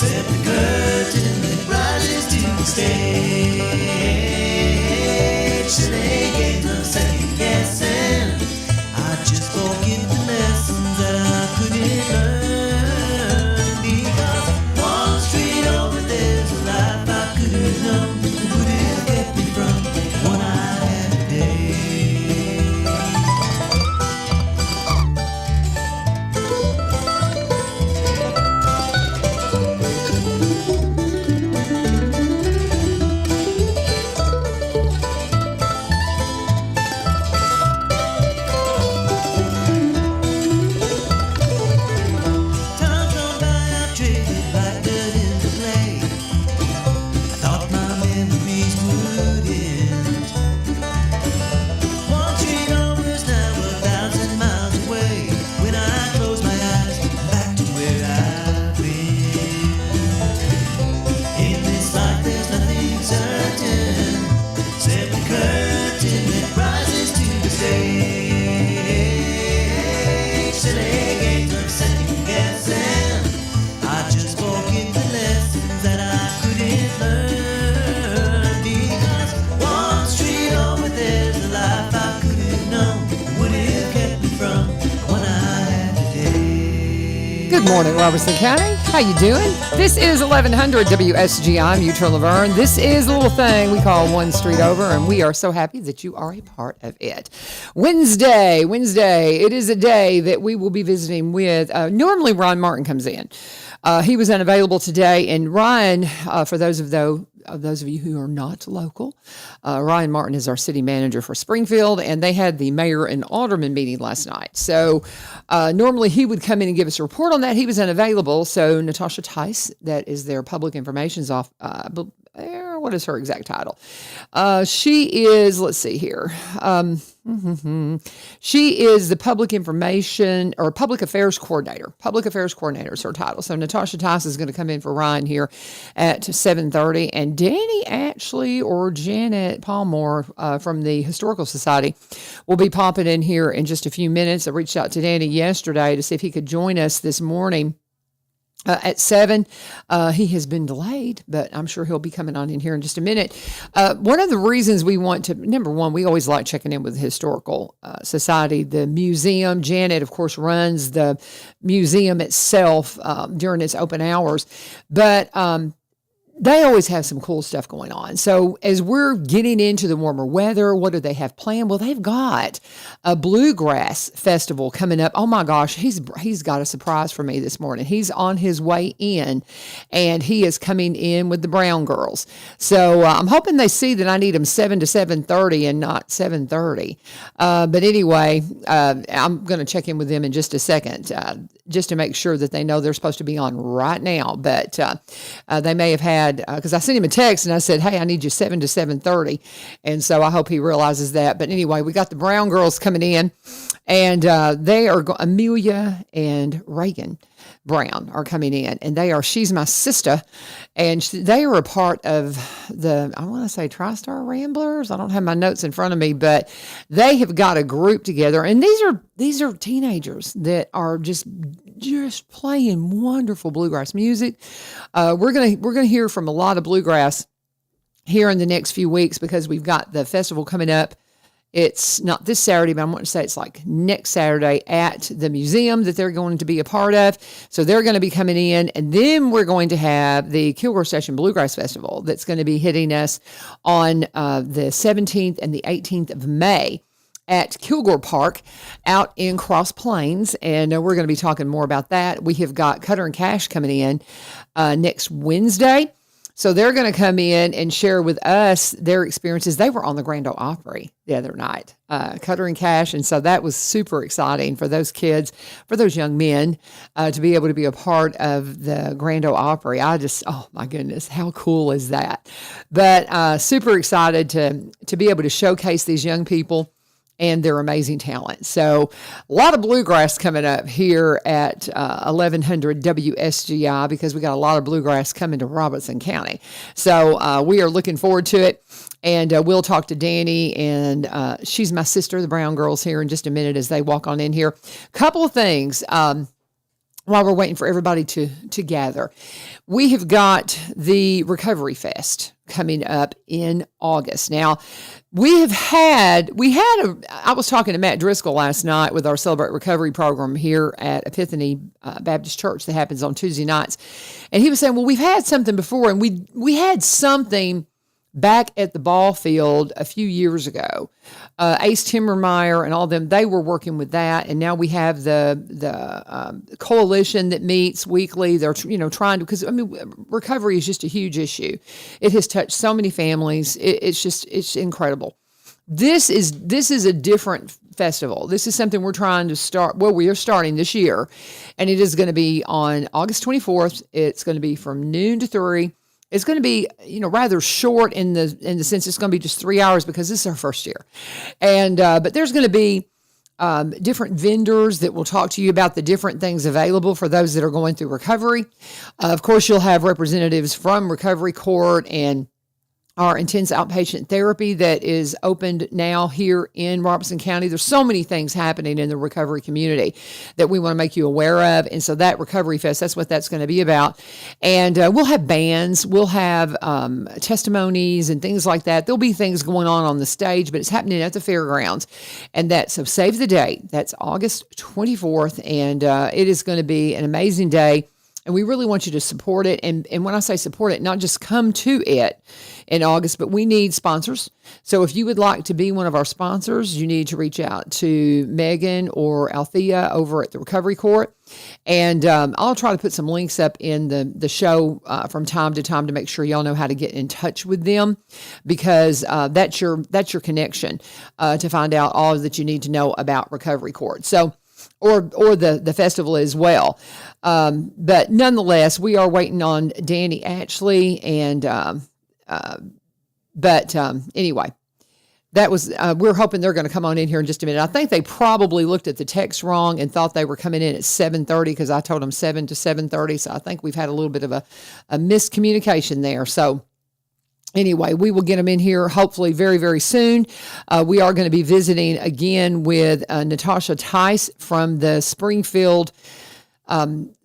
Except the curtain that rises to the stage. So they gave no second guessing. I just forget the lessons that I couldn't learn. Because one street over there's a life I could have known. Would have kept me from one I had today. Time gone by, I've traded like dirt in the clay. I thought my memories would end. One train homer's now 1,000 miles away. When I close my eyes, back to where I've been. In this life there's nothing certain, except the curtain that rises to the stage. Silly games of second guessing. I just forget the lessons that I couldn't learn. Because one street over there's a life I could have known. Would have kept me from what I had today. Good morning, Robertson County. How you doing? This is 1100 WSGI. I'm Utah LaVern. This is a little thing we call One Street Over, and we are so happy that you are a part of it. Wednesday. It is a day that we will be visiting with. Normally, Ryan Martin comes in. He was unavailable today, and Ryan, for those of you who are not local, Ryan Martin is our city manager for Springfield, and they had the mayor and alderman meeting last night. So normally he would come in and give us a report on that. He was unavailable, so Natasha Tice, that is their public information's what is her exact title? She is, let's see here. She is the public information or public affairs coordinator. Public affairs coordinator is her title. So Natasha Tice is going to come in for Ryan here at 7:30, and Danny Atchley or Janet Palmore from the Historical Society will be popping in here in just a few minutes. I reached out to Danny yesterday to see if he could join us this morning. At 7, he has been delayed, but I'm sure he'll be coming on in here in just a minute. One of the reasons we want to, number one, we always like checking in with the Historical Society, the museum. Janet, of course, runs the museum itself during its open hours, but they always have some cool stuff going on. So as we're getting into the warmer weather, what do they have planned? Well, they've got a bluegrass festival coming up. Oh my gosh, he's got a surprise for me this morning. He's on his way in, and he is coming in with the Brown Girls. So I'm hoping they see that I need them 7 to 7:30 and not 7:30. But anyway, I'm going to check in with them in just a second, just to make sure that they know they're supposed to be on right now. But they may have had, because I sent him a text and I said, hey, I need you 7 to 7:30. And so I hope he realizes that. But anyway, we got the Brown Girls coming in, and they are, Amelia and Reagan Brown are coming in, and she's my sister, and they are a part of the, I want to say TriStar Ramblers. I don't have my notes in front of me, but they have got a group together, and these are teenagers that are just playing wonderful bluegrass music. We're gonna hear from a lot of bluegrass here in the next few weeks because we've got the festival coming up. It's not this Saturday, but I want to say it's like next Saturday at the museum that they're going to be a part of. So they're going to be coming in, and then we're going to have the Kilgore Session Bluegrass Festival that's going to be hitting us on the 17th and the 18th of May at Kilgore Park out in Cross Plains, and we're going to be talking more about that. We have got Cutter and Cash coming in next Wednesday. So they're going to come in and share with us their experiences. They were on the Grand Ole Opry the other night, Cutter and Cash. And so that was super exciting for those kids, for those young men, to be able to be a part of the Grand Ole Opry. Oh my goodness, how cool is that? But super excited to be able to showcase these young people and their amazing talent. So a lot of bluegrass coming up here at 1100 WSGI because we got a lot of bluegrass coming to Robertson County. So we are looking forward to it. And we'll talk to Danny, and she's my sister, the Brown Girls, here in just a minute as they walk on in here. Couple of things. while we're waiting for everybody to gather. We have got the Recovery Fest coming up in August. Now, I was talking to Matt Driscoll last night with our Celebrate Recovery program here at Epiphany Baptist Church that happens on Tuesday nights. And he was saying, well, we've had something before, and we had something back at the ball field a few years ago. Ace Timmermeyer and all them, they were working with that. And now we have the coalition that meets weekly. They're, trying to, because recovery is just a huge issue. It has touched so many families. It's incredible. This is a different festival. This is something we're trying to start. Well, we are starting this year, and it is going to be on August 24th. It's going to be from noon to 3. It's going to be, rather short in the sense it's going to be just 3 hours because this is our first year. And, but there's going to be different vendors that will talk to you about the different things available for those that are going through recovery. Of course, you'll have representatives from Recovery Court and our intense outpatient therapy that is opened now here in Robeson County. There's so many things happening in the recovery community that we want to make you aware of. And so that Recovery Fest, that's what that's going to be about. And we'll have bands, we'll have testimonies and things like that. There'll be things going on the stage, but it's happening at the fairgrounds. And so save the date. That's August 24th. And it is going to be an amazing day. And we really want you to support it. And when I say support it, not just come to it in August, but we need sponsors. So if you would like to be one of our sponsors, you need to reach out to Megan or Althea over at the Recovery Court. And I'll try to put some links up in the show from time to time to make sure y'all know how to get in touch with them, because that's your connection to find out all that you need to know about Recovery Court. So, or the festival as well. But nonetheless, we are waiting on Danny Atchley and, anyway, that was, we're hoping they're going to come on in here in just a minute. I think they probably looked at the text wrong and thought they were coming in at 7:30 because I told them 7 to 7:30. So I think we've had a little bit of a miscommunication there. So anyway, we will get them in here hopefully very, very soon. We are going to be visiting again with Natasha Tice from the Springfield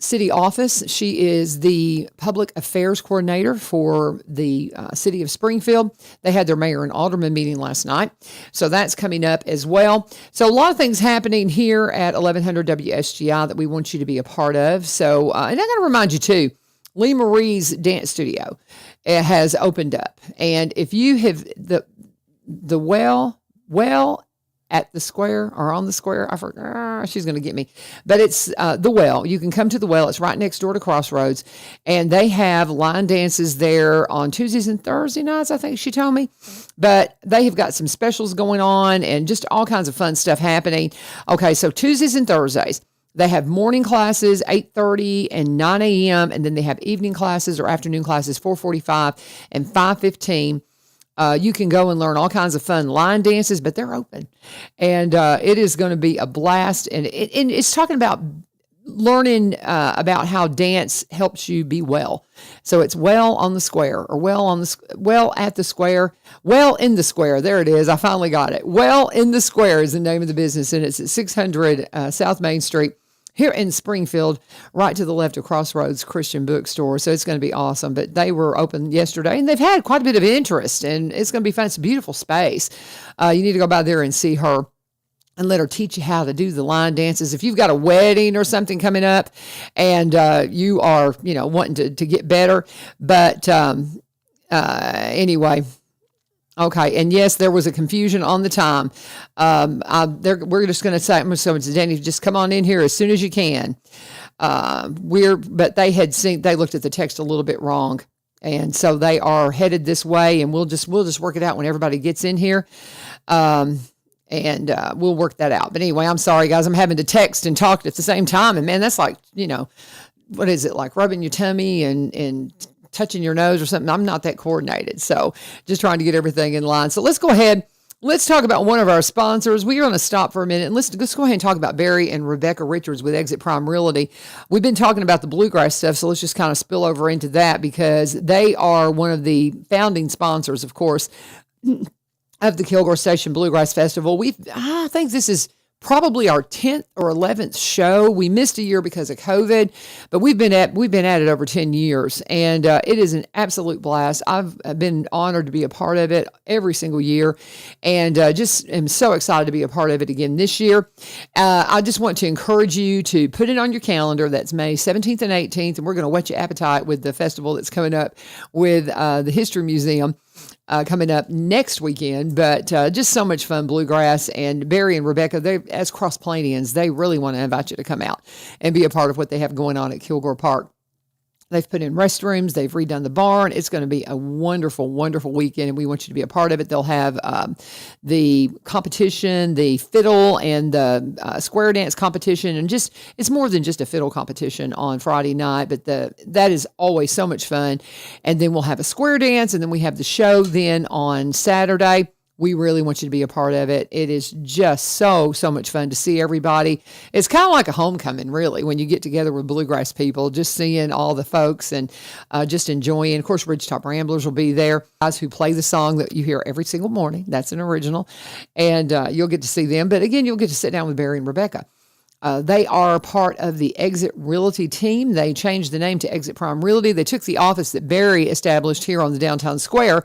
city office. She is the public affairs coordinator for the city of Springfield. They had their mayor and alderman meeting last night. So that's coming up as well. So a lot of things happening here at 1100 WSGI that we want you to be a part of. So, and I got to remind you too, Lee Marie's dance studio has opened up. And if you have the well at the square or on the square, I forgot, she's going to get me, but it's the well. You can come to the well. It's right next door to Crossroads, and they have line dances there on Tuesdays and Thursday nights, I think she told me, but they have got some specials going on and just all kinds of fun stuff happening. Okay, so Tuesdays and Thursdays, they have morning classes, 8:30 and 9 a.m., and then they have evening classes or afternoon classes, 4:45 and 5:15. You can go and learn all kinds of fun line dances, but they're open. And it is going to be a blast. And it's talking about learning about how dance helps you be well. So it's well on the square, or well at the square, well in the square. There it is. I finally got it. Well in the Square is the name of the business, and it's at 600 South Main Street here in Springfield, right to the left of Crossroads Christian Bookstore. So it's going to be awesome. But they were open yesterday, and they've had quite a bit of interest, and it's going to be fun. It's a beautiful space. You need to go by there and see her and let her teach you how to do the line dances. If you've got a wedding or something coming up and you are, wanting to get better. But anyway, okay, and yes, there was a confusion on the time. We're just going to say, I'm going to Danny, just come on in here as soon as you can. But they looked at the text a little bit wrong, and so they are headed this way, and we'll just work it out when everybody gets in here, and we'll work that out. But anyway, I'm sorry, guys, I'm having to text and talk at the same time, and man, that's like, what is it, like rubbing your tummy and touching your nose or something. I'm not that coordinated. So just trying to get everything in line. So let's go ahead. Let's talk about one of our sponsors. We are going to stop for a minute and let's go ahead and talk about Barry and Rebecca Richards with Exit Prime Realty. We've been talking about the bluegrass stuff, so let's just kind of spill over into that because they are one of the founding sponsors, of course, of the Kilgore Station Bluegrass Festival. I think this is probably our 10th or 11th show. We missed a year because of COVID, but we've been at it over 10 years, and it is an absolute blast. I've been honored to be a part of it every single year, and just am so excited to be a part of it again this year. I just want to encourage you to put it on your calendar. That's May 17th and 18th, and we're going to whet your appetite with the festival that's coming up with the History Museum. Coming up next weekend, but just so much fun. Bluegrass, and Barry and Rebecca, they, as Cross Plainians, they really want to invite you to come out and be a part of what they have going on at Kilgore Park. They've put in restrooms. They've redone the barn. It's going to be a wonderful, wonderful weekend, and we want you to be a part of it. They'll have the competition, the fiddle, and the square dance competition, and just it's more than just a fiddle competition on Friday night, but that is always so much fun. And then we'll have a square dance, and then we have the show then on Saturday. We really want you to be a part of it. It is just so much fun to see everybody. It's kind of like a homecoming, really, when you get together with bluegrass people, just seeing all the folks and just enjoying. Of course, Ridgetop Ramblers will be there, guys who play the song that you hear every single morning. That's an original. And you'll get to see them. But again, you'll get to sit down with Barry and Rebecca. They are part of the Exit Realty team. They changed the name to Exit Prime Realty. They took the office that Barry established here on the downtown square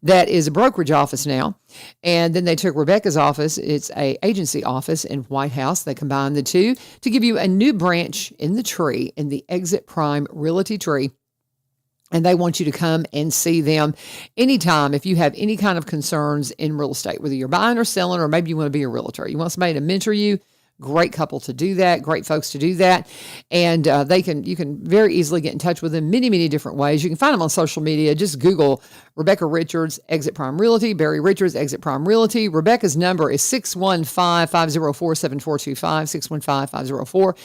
that is a brokerage office now. And then they took Rebecca's office. It's a agency office in White House. They combined the two to give you a new branch in the tree, in the Exit Prime Realty tree. And they want you to come and see them anytime if you have any kind of concerns in real estate, whether you're buying or selling, or maybe you want to be a realtor. You want somebody to mentor you. Great couple to do that, great folks to do that. And you can very easily get in touch with them many different ways. You can find them on social media. Just Google Rebecca Richards, Exit Prime Realty, Barry Richards, Exit Prime Realty. Rebecca's number is 615-504-7425,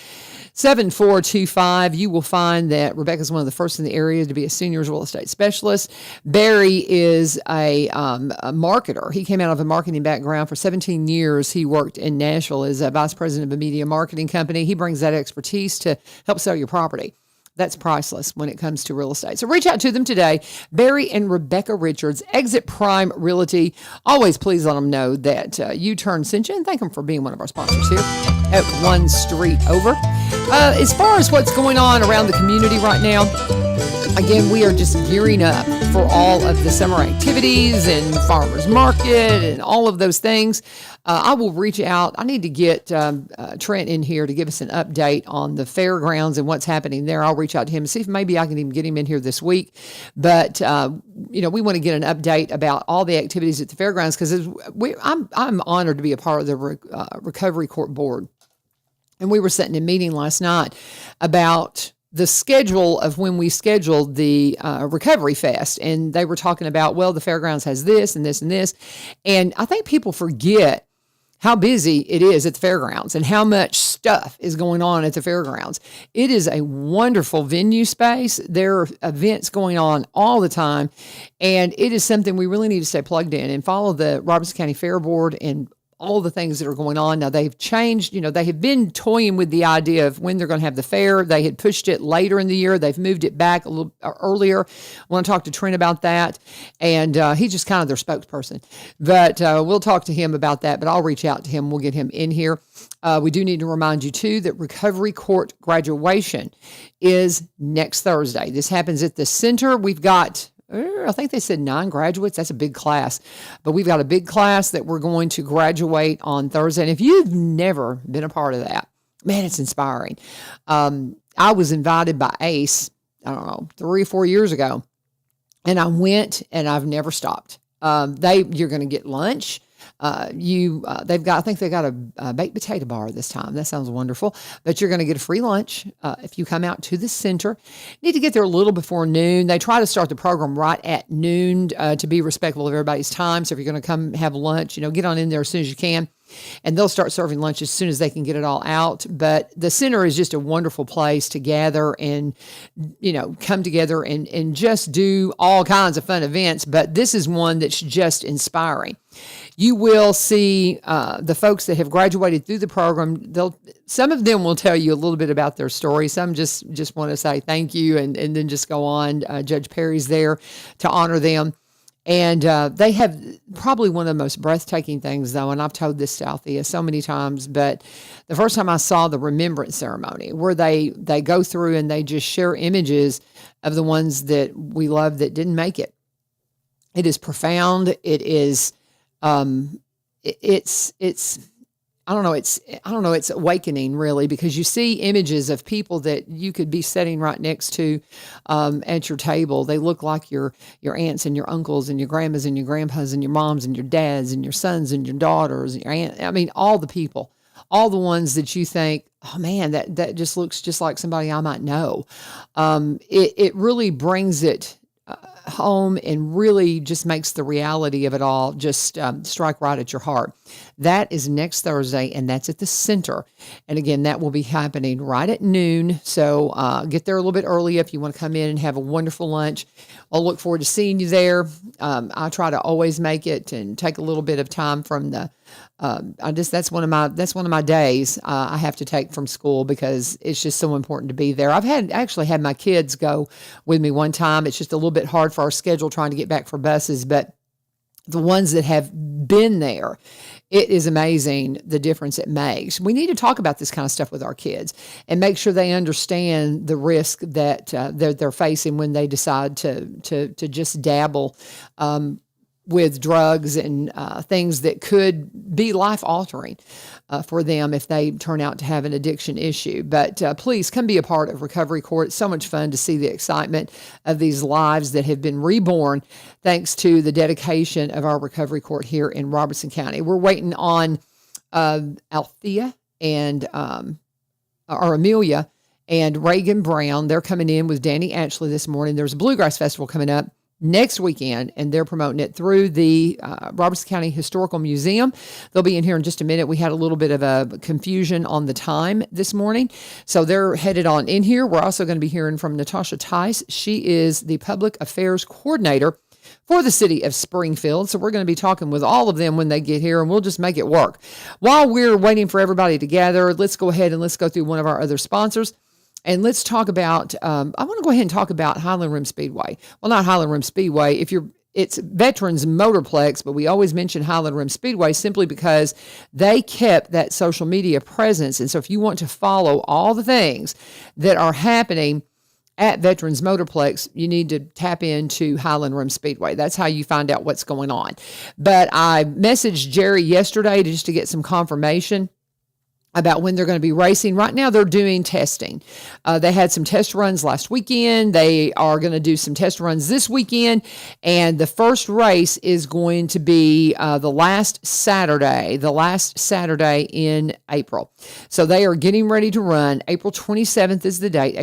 615-504-7425. You will find that Rebecca's one of the first in the area to be a seniors real estate specialist. Barry is a marketer. He came out of a marketing background. For 17 years, he worked in Nashville as a vice president of a media marketing company. He brings that expertise to help sell your property. That's priceless when it comes to real estate. So reach out to them today. Barry and Rebecca Richards, Exit Prime Realty. Always please let them know that U-Turn sent you, and thank them for being one of our sponsors here at One Street Over. As far as what's going on around the community right now, again, we are just gearing up for all of the summer activities and farmers market and all of those things. I will reach out. I need to get Trent in here to give us an update on the fairgrounds and what's happening there. I'll reach out to him and see if maybe I can even get him in here this week. But, we want to get an update about all the activities at the fairgrounds, because I'm honored to be a part of the Recovery Court Board. And we were sitting in a meeting last night about the schedule of when we scheduled the Recovery Fest. And they were talking about, well, the fairgrounds has this and this and this. And I think people forget how busy it is at the fairgrounds and how much stuff is going on at the fairgrounds. It is a wonderful venue space. There are events going on all the time. And it is something we really need to stay plugged in and follow the Robertson County Fair Board and all the things that are going on. Now, they've changed, they have been toying with the idea of when they're going to have the fair. They had pushed it later in the year. They've moved it back a little earlier. I want to talk to Trent about that. And he's just kind of their spokesperson. But we'll talk to him about that. But I'll reach out to him. We'll get him in here. We do need to remind you, too, that Recovery Court graduation is next Thursday. This happens at the center. We've got, I think they said 9 graduates. That's a big class. But we've got a big class that we're going to graduate on Thursday. And if you've never been a part of that, man, it's inspiring. I was invited by ACE, 3 or 4 years ago. And I went, and I've never stopped. You're going to get lunch. I think they've got a baked potato bar this time. That sounds wonderful. But you're going to get a free lunch if you come out to the center. Need to get there a little before noon. They try to start the program right at noon to be respectful of everybody's time. So if you're going to come have lunch, get on in there as soon as you can. And they'll start serving lunch as soon as they can get it all out. But the center is just a wonderful place to gather and, come together and just do all kinds of fun events. But this is one that's just inspiring. You will see the folks that have graduated through the program. Some of them will tell you a little bit about their story. Some just want to say thank you and then just go on. Judge Perry's there to honor them. And they have probably one of the most breathtaking things, though, and I've told this to Althea so many times, but the first time I saw the remembrance ceremony where they go through and they just share images of the ones that we love that didn't make it. It is profound. It is, it's I don't know, it's awakening really, because you see images of people that you could be sitting right next to at your table. They look like your aunts and your uncles and your grandmas and your grandpas and your moms and your dads and your sons and your daughters and your aunt. I mean, all the people, all the ones that you think, oh man, that just looks just like somebody I might know. It really brings it home and really just makes the reality of it all just strike right at your heart. That is next Thursday, and that's at the center. And again, that will be happening right at noon. So get there a little bit early if you want to come in and have a wonderful lunch. I'll look forward to seeing you there. I try to always make it and take a little bit of time from the that's one of my days I have to take from school because it's just so important to be there. I've actually had my kids go with me one time. It's just a little bit hard for our schedule trying to get back for buses, but the ones that have been there, it is amazing the difference it makes. We need to talk about this kind of stuff with our kids and make sure they understand the risk that they're facing when they decide to just dabble with drugs and things that could be life-altering for them if they turn out to have an addiction issue. But please come be a part of Recovery Court. It's so much fun to see the excitement of these lives that have been reborn thanks to the dedication of our Recovery Court here in Robertson County. We're waiting on Althea and or Amelia and Reagan Brown. They're coming in with Danny Atchley this morning. There's a Bluegrass Festival coming up next weekend, and they're promoting it through the Robertson County Historical Museum. They'll be in here in just a minute. We had a little bit of a confusion on the time this morning, so they're headed on in here. We're also going to be hearing from Natasha Tice. She is the Public Affairs Coordinator for the city of Springfield. So we're going to be talking with all of them when they get here, and we'll just make it work. While we're waiting for everybody to gather, let's go ahead and let's go through one of our other sponsors. And let's talk about, I want to go ahead and talk about Highland Rim Speedway. Well, not Highland Rim Speedway. It's Veterans Motorplex, but we always mention Highland Rim Speedway simply because they kept that social media presence. And so if you want to follow all the things that are happening at Veterans Motorplex, you need to tap into Highland Rim Speedway. That's how you find out what's going on. But I messaged Jerry yesterday just to get some confirmation about when they're going to be racing. Right now, they're doing testing. They had some test runs last weekend. They are going to do some test runs this weekend. And the first race is going to be the last Saturday in April. So they are getting ready to run. April 27th is the date.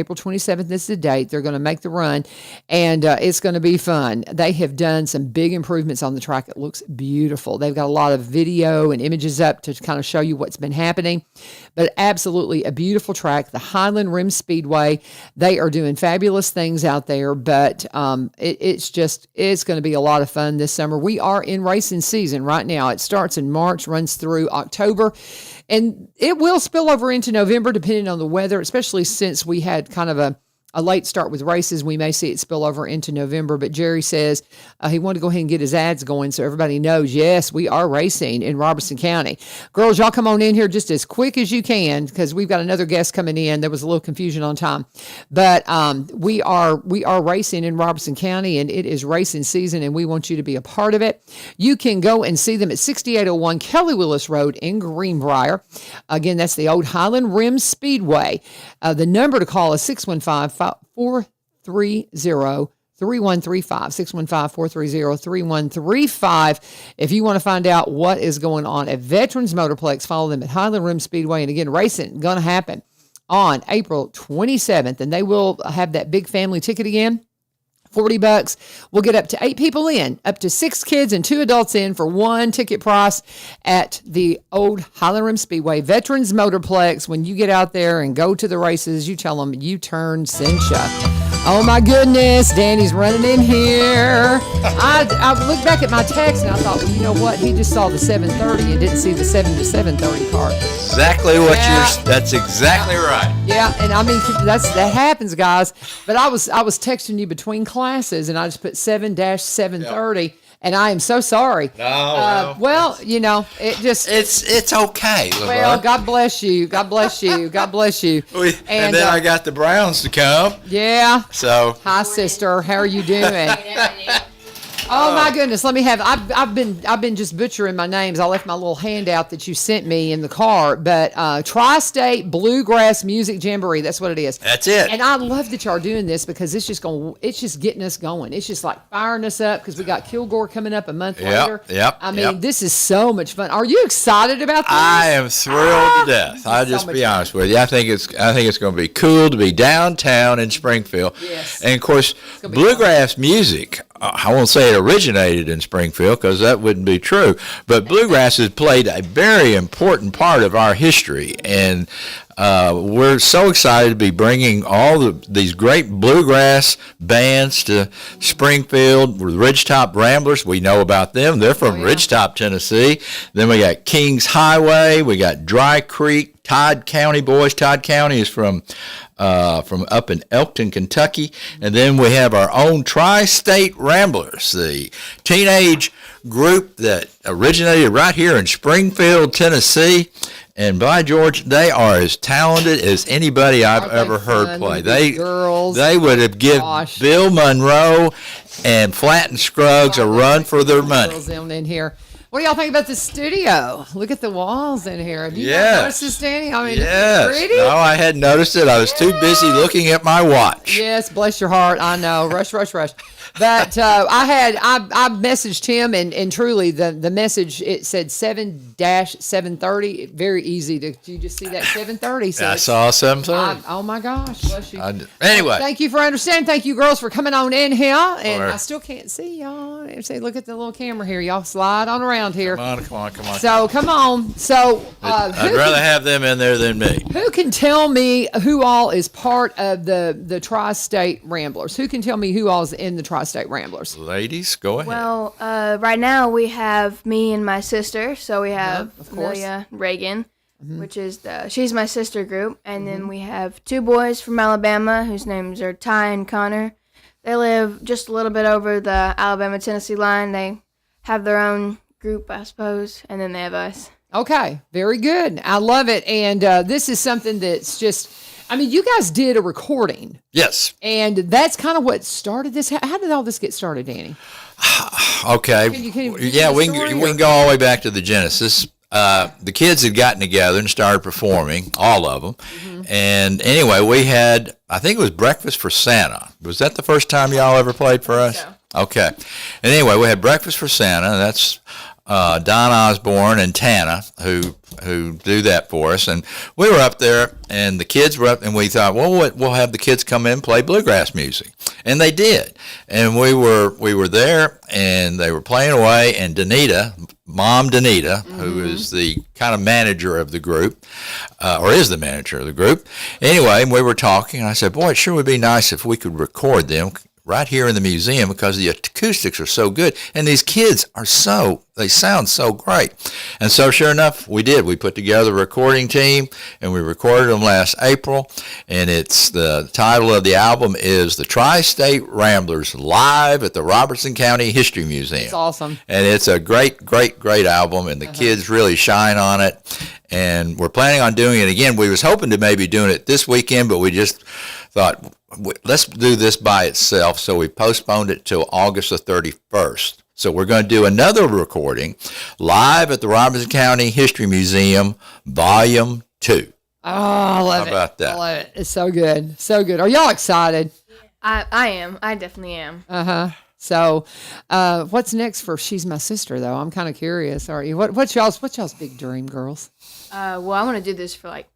They're going to make the run, and it's going to be fun. They have done some big improvements on the track. It looks beautiful. They've got a lot of video and images up to kind of show you what's been happening. But absolutely a beautiful track, the Highland Rim Speedway. They are doing fabulous things out there, but it's going to be a lot of fun this summer. We are in racing season right now. It starts in March, runs through October, and it will spill over into November depending on the weather, especially since we had kind of a late start with races. We may see it spill over into November, but Jerry says he wanted to go ahead and get his ads going so everybody knows, yes, we are racing in Robertson County. Girls, y'all come on in here just as quick as you can because we've got another guest coming in. There was a little confusion on time, but we are racing in Robertson County, and it is racing season, and we want you to be a part of it. You can go and see them at 6801 Kelly Willis Road in Greenbrier. Again, that's the old Highland Rim Speedway. The number to call is 615-430-3135, 615-430-3135. If you want to find out what is going on at Veterans Motorplex, follow them at Highland Rim Speedway. And again, racing going to happen on April 27th, and they will have that big family ticket again. $40. We'll get up to 8 people in, up to 6 kids and 2 adults in for one ticket price at the old Highland Rim Speedway, Veterans Motorplex. When you get out there and go to the races, you tell them you turned Cincha. Oh my goodness, Danny's running in here. I looked back at my text and I thought, well, you know what? He just saw the 7:30 and didn't see the 7 to 7:30 part. Exactly what that's exactly right. Yeah, and I mean that happens, guys. But I was texting you between classes, and I just put 7-7:30, and I am so sorry. No, well, you know, it just it's okay. LaVern. well, God bless you, God bless you, God bless you. And then I got the Browns to come. Yeah. So Hi, sister. How are you doing? Oh my goodness! Let me have. I've been just butchering my names. I left my little handout that you sent me in the car. But Tri-State Bluegrass Music Jamboree. That's what it is. that's it. And I love that y'all are doing this because it's just getting us going. It's just like firing us up because we got Kilgore coming up a month later. Yep. I mean, this is so much fun. Are you excited about this? I am thrilled to death. I'll so just much be fun. honest with you. I think it's going to be cool to be downtown in Springfield. Yes. And of course, gonna be bluegrass music. I won't say it originated in Springfield because that wouldn't be true. But bluegrass has played a very important part of our history, and we're so excited to be bringing all these great bluegrass bands to Springfield. With Ridgetop Ramblers, we know about them. They're from Ridgetop, Tennessee. Then we got Kings Highway. We got Dry Creek, Todd County boys. Todd County is from up in Elkton, Kentucky. And then we have our own Tri-State Ramblers, the teenage group that originated right here in Springfield, Tennessee. And by George, they are as talented as anybody I've ever heard play. They would have given Bill Monroe and Flatt and Scruggs a run for their money. Girls in here. What do y'all think about the studio? Look at the walls in here. Have you Yes. noticed this, Danny? I mean, Yes. it's pretty. No, I hadn't noticed it. I was too busy looking at my watch. Yes, bless your heart. I know. Rush. But I messaged him, and truly the message, it said 7-7:30. Very easy to, you just see that 7:30. So I saw 7:30. oh my gosh, bless you. Anyway. Thank you for understanding. Thank you, girls, for coming on in here. And Sure. I still can't see y'all. Say, look at the little camera here. Y'all slide on around here. Come on. So come on. So I'd rather have them in there than me. who can tell me who all is part of the Tri-State Ramblers? Who can tell me who all is in the Tri-State Ramblers? Ladies, go ahead. Well, right now we have me and my sister. So we have of course. Amelia Reagan, which is she's my sister group, and then we have two boys from Alabama whose names are Ty and Connor. They live just a little bit over the Alabama-Tennessee line. They have their own group, I suppose, and then they have us. Okay, very good. I love it. And this is something that's just, I mean, you guys did a recording. Yes. And that's kind of what started this. How did all this get started, Danny? Okay. Can you Yeah, give we the story, can or- go all the way back to the Genesis. The kids had gotten together and started performing, all of them. And anyway, we had, I think it was Breakfast for Santa. Was that the first time y'all ever played for us? so. Okay. And anyway, we had Breakfast for Santa. That's Don Osborne and Tana who do that for us. And we were up there, and the kids were up, and we thought, well, we'll have the kids come in and play bluegrass music. And they did. And we were there, and they were playing away, and Mom Danita, who is the kind of manager of the group, or is the manager of the group. Anyway, we were talking, and I said, boy, it sure would be nice if we could record them right here in the museum because the acoustics are so good. And these kids they sound so great. And so sure enough, we did. We put together a recording team, and we recorded them last April. And the title of the album is The Tri-State Ramblers Live at the Robertson County History Museum. It's awesome. And it's a great album, and the kids really shine on it. And we're planning on doing it again. We was hoping to maybe doing it this weekend, but we just thought, let's do this by itself. So we postponed it till August the 31st. So we're going to do another recording live at the Robertson County History Museum, Volume 2. Oh, I love it. How about that? I love it. It's so good. So good. Are y'all excited? I am. I definitely am. So, what's next for She's My Sister, though? I'm kind of curious. Are you? What's y'all's big dream, girls? Well, I want to do this for like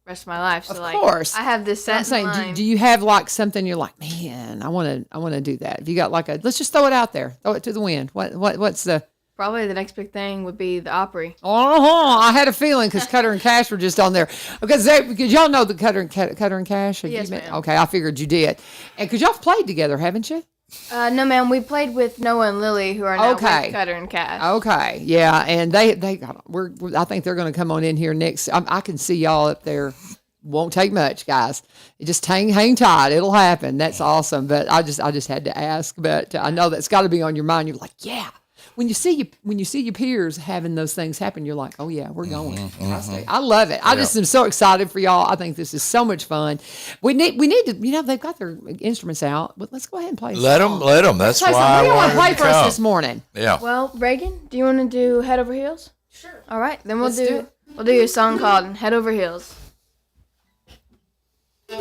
rest of my life. So Of like, course. I have this set I'm saying, in mind. do you have like something you're like, man, I want to do that? If you got like let's just throw it out there, throw it to the wind. What's the? Probably the next big thing would be the Opry. I had a feeling because Cutter and Cash were just on there because y'all know the Cutter and Cash. Have Yes, you met? ma'am. Okay, I figured you did, and because y'all have played together, haven't you? No, ma'am. We played with Noah and Lily, who are now Okay. with Cutter and Cash. Okay, yeah, and they I think they're going to come on in here next. I can see y'all up there. Won't take much, guys. You just hang tight. It'll happen. That's awesome. But I just had to ask. But I know that's got to be on your mind. You're like, yeah, when you see your peers having those things happen, you're like, oh yeah, we're going. I love it. I just am so excited for y'all. I think this is so much fun. We need to, they've got their instruments out, but let's go ahead and play. Let them. That's why What do you want to play to for us come. this morning? Yeah. Well, Reagan, do you want to do Head Over Heels? Sure. All right, then Let's do it. we'll do a song called Head Over Heels. I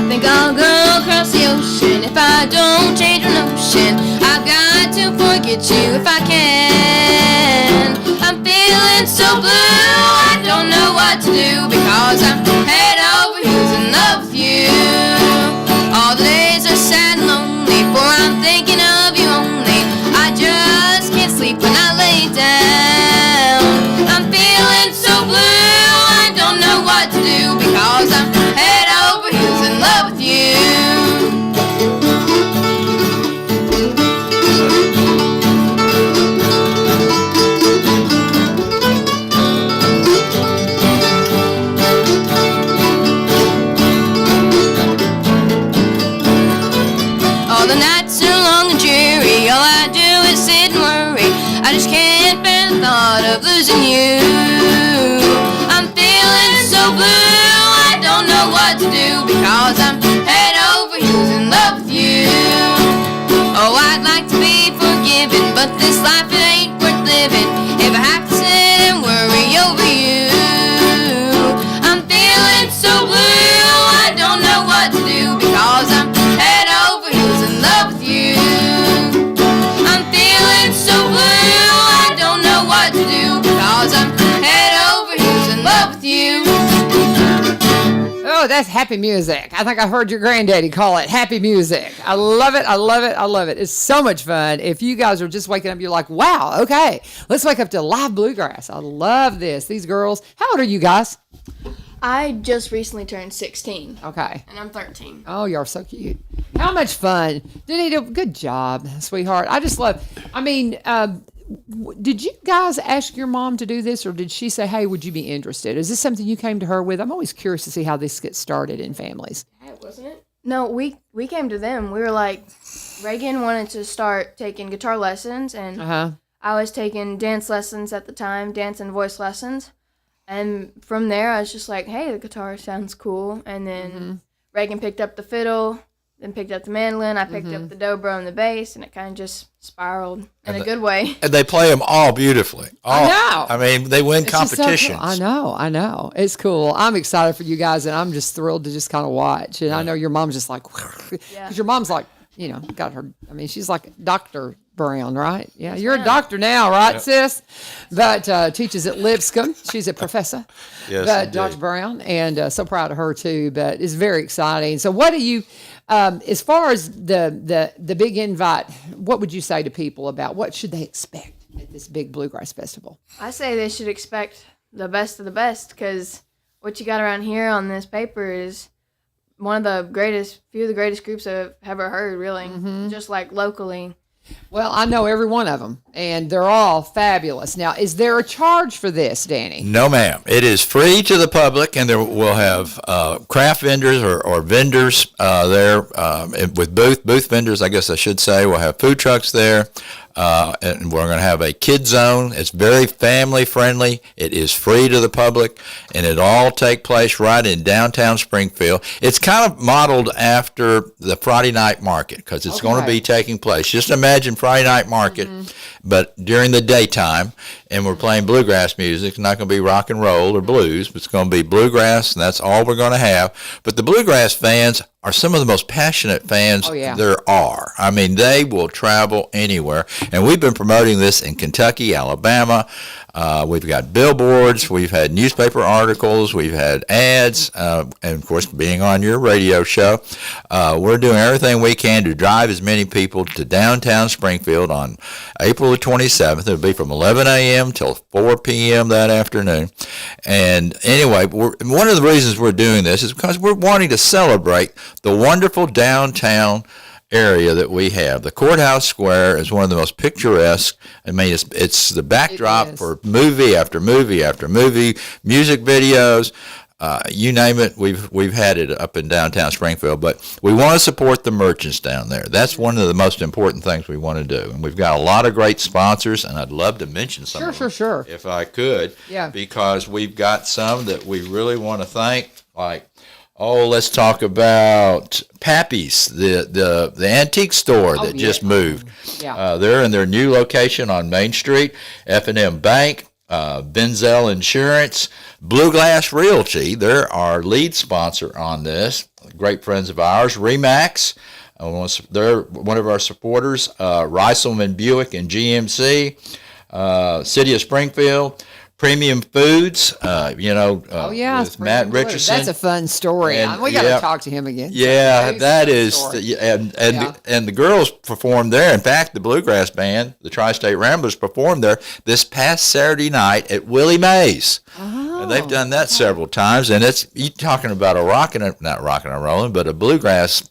think I'll go across the ocean if I don't change my notion. I've got to forget you if I can. I'm feeling so blue, I don't know what to do because I'm head over heels in love with you. All the days are sad and lonely, for I'm thinking of you only. I just can't sleep when I lay down. I'm feeling so blue, I don't know what to do because I'm head over heels in love with you. All the nights are long and dreary, all I do is sit and worry. I just can't bear the thought of losing you. I'm feeling so blue, I don't know what to do because I'm head over heels in love with you. Oh, I'd like to be forgiven, but this life it ain't worth living if I have to sit and worry over you. I'm feeling so blue, I don't know what to do because I'm head over heels in love with you. I'm feeling so blue, I don't know what to do because I'm head over heels in love with you. Oh, that's happy music. I think I heard your granddaddy call it happy music. I love it. I love it. I love it. It's so much fun. If you guys are just waking up, you're like, wow, okay, let's wake up to live bluegrass. I love this. These girls, how old are you guys? I just recently turned 16. Okay. And I'm 13. Oh, you're so cute. How much fun. Danita, good job, sweetheart. I just love, did you guys ask your mom to do this, or did she say, hey, would you be interested? Is this something you came to her with? I'm always curious to see how this gets started in families. Wasn't it? No, we came to them. We were like, Reagan wanted to start taking guitar lessons, and I was taking dance lessons at the time, dance and voice lessons. And from there, I was just like, hey, the guitar sounds cool. And then Reagan picked up the fiddle, then picked up the mandolin. I picked up the dobro and the bass, and it kind of just spiraled in a good way. And they play them all beautifully. All, I know. I mean, they win It's just so cool. competitions. I know. It's cool. I'm excited for you guys, and I'm just thrilled to just kind of watch. And I know your mom's just like, because your mom's like, got her, she's like Dr. Brown, right? Yeah, you're a doctor now, right, sis? But teaches at Lipscomb. She's a professor. Yes, but indeed. Dr. Brown, and so proud of her too. But it's very exciting. So, what do you, as far as the big invite, what would you say to people about what should they expect at this big bluegrass festival? I say they should expect the best of the best, because what you got around here on this paper is one of the greatest, few of the greatest groups I've ever heard, really, just like locally. Well, I know every one of them, and they're all fabulous. Now, is there a charge for this, Danny? No, ma'am. It is free to the public, and there we'll have craft vendors or vendors there with booth vendors, I guess I should say. We'll have food trucks there, and we're going to have a kid zone. It's very family friendly. It is free to the public, and it all take place right in downtown Springfield. It's kind of modeled after the Friday night market because it's going to be taking place. Just imagine Friday night market, but during the daytime, and we're playing bluegrass music. It's not going to be rock and roll or blues, but it's going to be bluegrass, and that's all we're going to have. But the bluegrass fans are some of the most passionate fans there are. I mean, they will travel anywhere. And we've been promoting this in Kentucky, Alabama. We've got billboards. We've had newspaper articles. We've had ads. And, of course, being on your radio show, we're doing everything we can to drive as many people to downtown Springfield on April the 27th. It'll be from 11 a.m. till 4 p.m. that afternoon. And anyway, one of the reasons we're doing this is because we're wanting to celebrate the wonderful downtown area that we have. The courthouse square is one of the most picturesque. I mean, it's the backdrop for movie after movie after movie, music videos. you name it, we've had it up in downtown Springfield. But we want to support the merchants down there. That's one of the most important things we want to do. And we've got a lot of great sponsors, and I'd love to mention some of them, Sure. if I could. Yeah. Because we've got some that we really want to thank, like, let's talk about Pappy's, the antique store that just moved. Yeah. They're in their new location on Main Street. F&M Bank, Benzel Insurance, Blue Glass Realty. They're our lead sponsor on this. Great friends of ours. Remax, they're one of our supporters. Reiselman Buick and GMC, City of Springfield. Premium Foods, with Matt Richardson. That's a fun story. We got to talk to him again. Yeah, that is, and the girls performed there. In fact, the Bluegrass Band, the Tri-State Ramblers, performed there this past Saturday night at Willie Mays. Oh, and they've done that several times, and you talking about not rocking and rolling, but a bluegrass.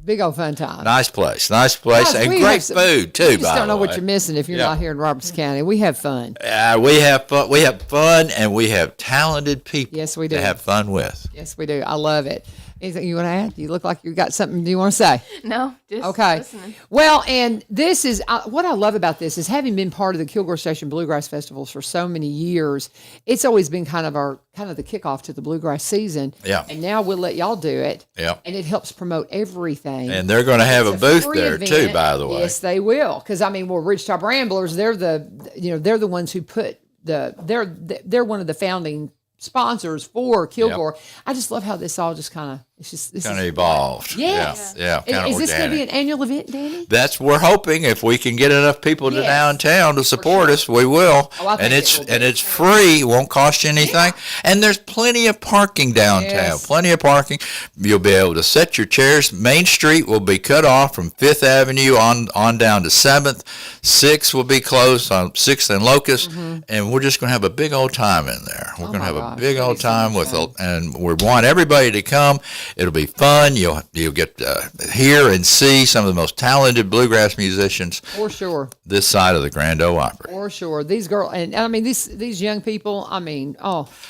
Big old fun time. Nice place, Guys, and great food too. You just don't know what you're missing if you're not here in Roberts County. We have fun. We have fun. We have fun, and we have talented people. Yes, we do. To have fun with. Yes, we do. I love it. Anything you want to add? You look like you got something you want to say. No, just okay. listening. Well, and this is what I love about this is having been part of the Kilgore Station Bluegrass Festivals for so many years. It's always been kind of the kickoff to the bluegrass season. Yeah. And now we'll let y'all do it. Yeah. And it helps promote everything. And they're going to have a booth there event. too, by the way. Yes, they will. Because Ridgetop Ramblers, they're the ones who put they're one of the founding sponsors for Kilgore. Yep. I just love how this all just kind of evolved. Yes. Yeah. Is this going to be an annual event, Danny? We're hoping if we can get enough people to downtown to support us, we will. And it's free. It won't cost you anything. Yeah. And there's plenty of parking downtown. Yes. Plenty of parking. You'll be able to set your chairs. Main Street will be cut off from 5th Avenue on down to 7th. 6th will be closed on 6th and Locust. Mm-hmm. And we're just going to have a big old time in there. We're going to have a big old time and we want everybody to come. It'll be fun. You'll get to hear and see some of the most talented bluegrass musicians. For sure. This side of the Grand Ole Opry. For sure. These girls, and these young people.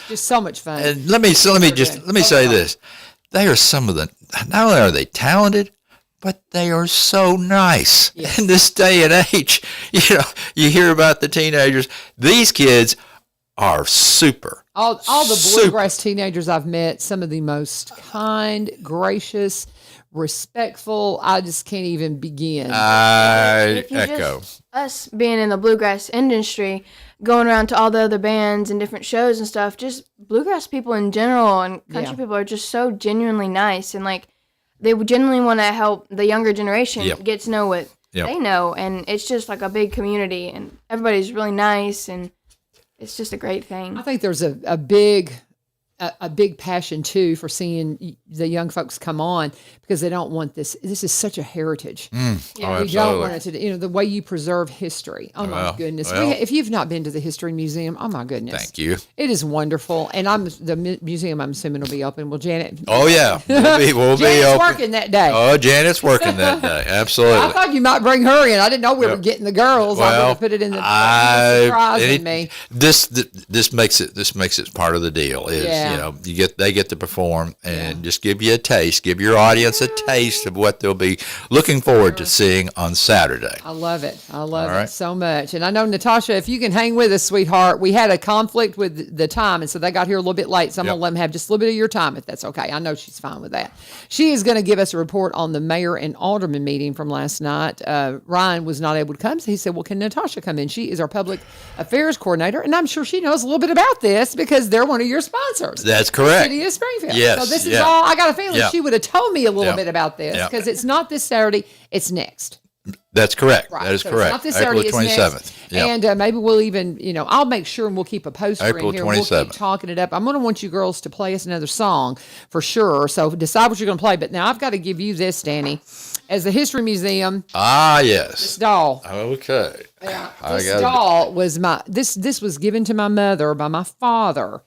Just so much fun. And let me say this: they are some of the. Not only are they talented, but they are so nice. Yes. In this day and age. You hear about the teenagers. These kids are super. All the bluegrass teenagers I've met, some of the most kind, gracious, respectful. I just can't even begin. I echo. Us being in the bluegrass industry, going around to all the other bands and different shows and stuff, just bluegrass people in general and country people are just so genuinely nice. And they genuinely want to help the younger generation get to know what they know. And it's just like a big community and everybody's really nice and it's just a great thing. I think there's a big passion too for seeing the young folks come on because they don't want this. This is such a heritage. We don't want it to. The way you preserve history. Oh my goodness! If you've not been to the History Museum, oh my goodness! Thank you. It is wonderful, and the museum. I'm assuming will be open. Will Janet? Oh yeah, we'll be open. Working that day. Oh, Janet's working that day. Absolutely. I thought you might bring her in. I didn't know we were getting the girls. Well, I'm going to put it in the surprising me. This makes it part of the deal. They get to perform and just give you a taste, give your audience a taste of what they'll be looking forward to seeing on Saturday. I love it. I love it so much. And I know, Natasha, if you can hang with us, sweetheart, we had a conflict with the time, and so they got here a little bit late, so I'm going to let them have just a little bit of your time, if that's okay. I know she's fine with that. She is going to give us a report on the mayor and alderman meeting from last night. Ryan was not able to come, so he said, well, can Natasha come in? She is our public affairs coordinator, and I'm sure she knows a little bit about this because they're one of your sponsors. That's correct. City of Springfield. Yes. So this is all, I got a feeling she would have told me a little bit about this because it's not this Saturday, it's next. That's correct. Right. That is so correct. It's not this Saturday, April 27th. And maybe we'll even, I'll make sure and we'll keep a poster April in here. 27th. We'll keep talking it up. I'm going to want you girls to play us another song for sure. So decide what you're going to play. But now I've got to give you this, Danny. As the History Museum. Ah, yes. This doll. Okay. Yeah, this doll was this was given to my mother by my father,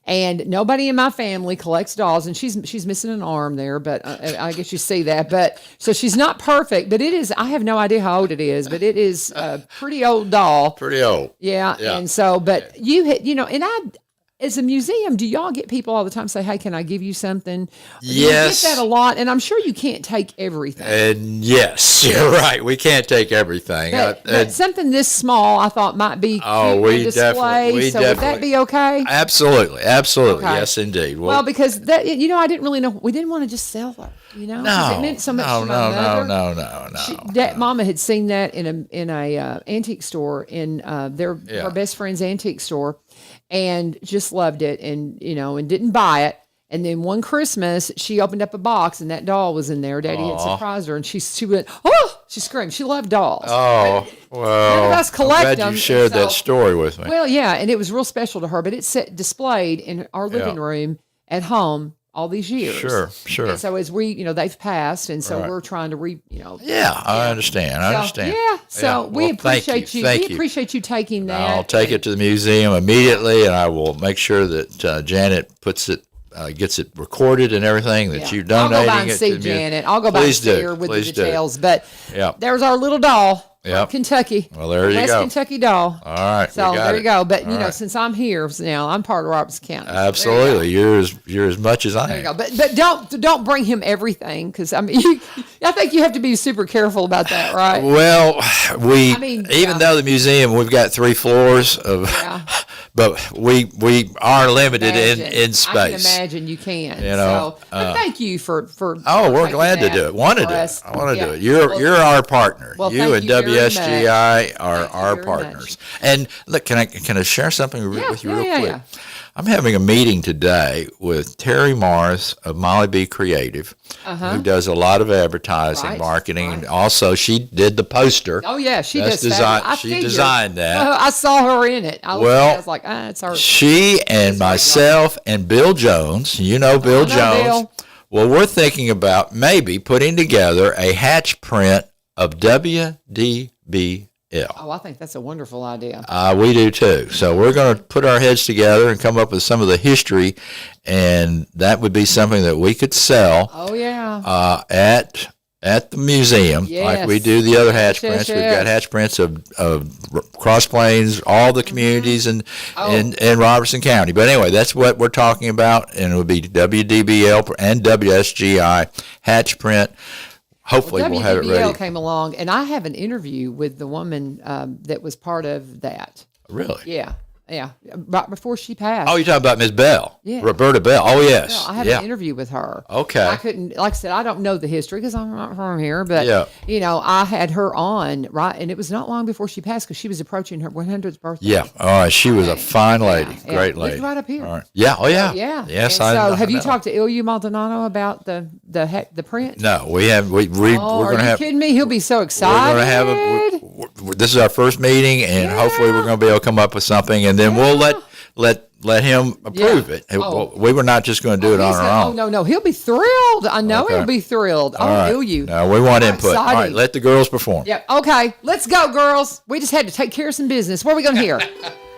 and nobody in my family collects dolls, and she's missing an arm there, but I guess you see that. But so she's not perfect, but it is. I have no idea how old it is, but it is a pretty old doll. Pretty old. Yeah. And so, but you had, and as a museum, do y'all get people all the time say, "Hey, can I give you something?" Yes. You get that a lot, and I'm sure you can't take everything. And yes, you're right. We can't take everything. But something this small, I thought might be cute on display. So would that be okay? Absolutely. Okay. Yes, indeed. Well, because that, I didn't really know. We didn't want to just sell her, 'cause it meant so much to my mother. No. Mama had seen that in a antique store in her best friend's antique store, and just loved it, and and didn't buy it. And then one Christmas, she opened up a box, and that doll was in there. Daddy had surprised her, and she went, "Oh!" She screamed. She loved dolls. Oh, well, none of us collect I'm glad them, you shared that story with me. Well, yeah, and it was real special to her. But it's displayed in our living room at home all these years. Sure. And so as we, they've passed, and so we're trying to Yeah, I understand. Yeah. So we appreciate you. Thank We appreciate you taking that. I'll take it to the museum immediately, and I will make sure that Janet puts it. Gets it recorded and everything that you're donating. I'll go by and it see to Janet. I'll go by and see her with the details. But there's our little doll. Yep. Kentucky. Well, there you West go. Kentucky doll. All right. So there you go. But since I'm here now, I'm part of Robertson County. Absolutely, you're as much as I am. There you go. But don't bring him everything, because I think you have to be super careful about that, right? Well, even though the museum, we've got 3 floors of, but we are limited in space. I can imagine you can. But thank you for. We're glad to do it. Want to do it. I want to do it. You're our partner. Well, you and WSGI are our very partners. And look, can I share something with you real quick? Yeah. I'm having a meeting today with Terry Morris of Molly B Creative, who does a lot of advertising, marketing, and also she did the poster. Oh yeah, she does. She designed that. I saw her in it. I was like, it's her. She and myself and Bill Jones. You know Bill Jones. Bill. Well, we're thinking about maybe putting together a hatch print of WDBL. Oh, I think that's a wonderful idea. We do too. So we're going to put our heads together and come up with some of the history, and that would be something that we could sell. Oh yeah. At the museum, like we do the other hatch prints. We've got hatch prints of Cross Plains, all the communities in Robertson County. But anyway, that's what we're talking about, and it would be WDBL and WSGI hatch print. Hopefully we'll have it ready. WDBL came along, and I have an interview with the woman that was part of that. Really? Yeah. Right before she passed. Oh, you're talking about Ms. Bell? Yeah. Roberta Bell. Oh, yes. No, I had an interview with her. Okay. I couldn't, like I said, I don't know the history because I'm not from here, but, I had her on, right, and it was not long before she passed because she was approaching her 100th birthday. Yeah. All right. She was a fine lady. Great lady. Lived right up here. All right. Yeah. Oh, yeah. Yeah. Yes, I have you talked to Ilya Maldonado about the print? No, we have. We're going to have. Are you kidding me? He'll be so excited. We're going to have this is our first meeting, and hopefully we're going to be able to come up with something, and then we'll let him approve it. We were not just going to do it on our own. Oh, no. He'll be thrilled. I know he'll be thrilled. I'll do you. No, we want input. All right, let the girls perform. Yeah. Okay. Let's go, girls. We just had to take care of some business. What are we going to hear?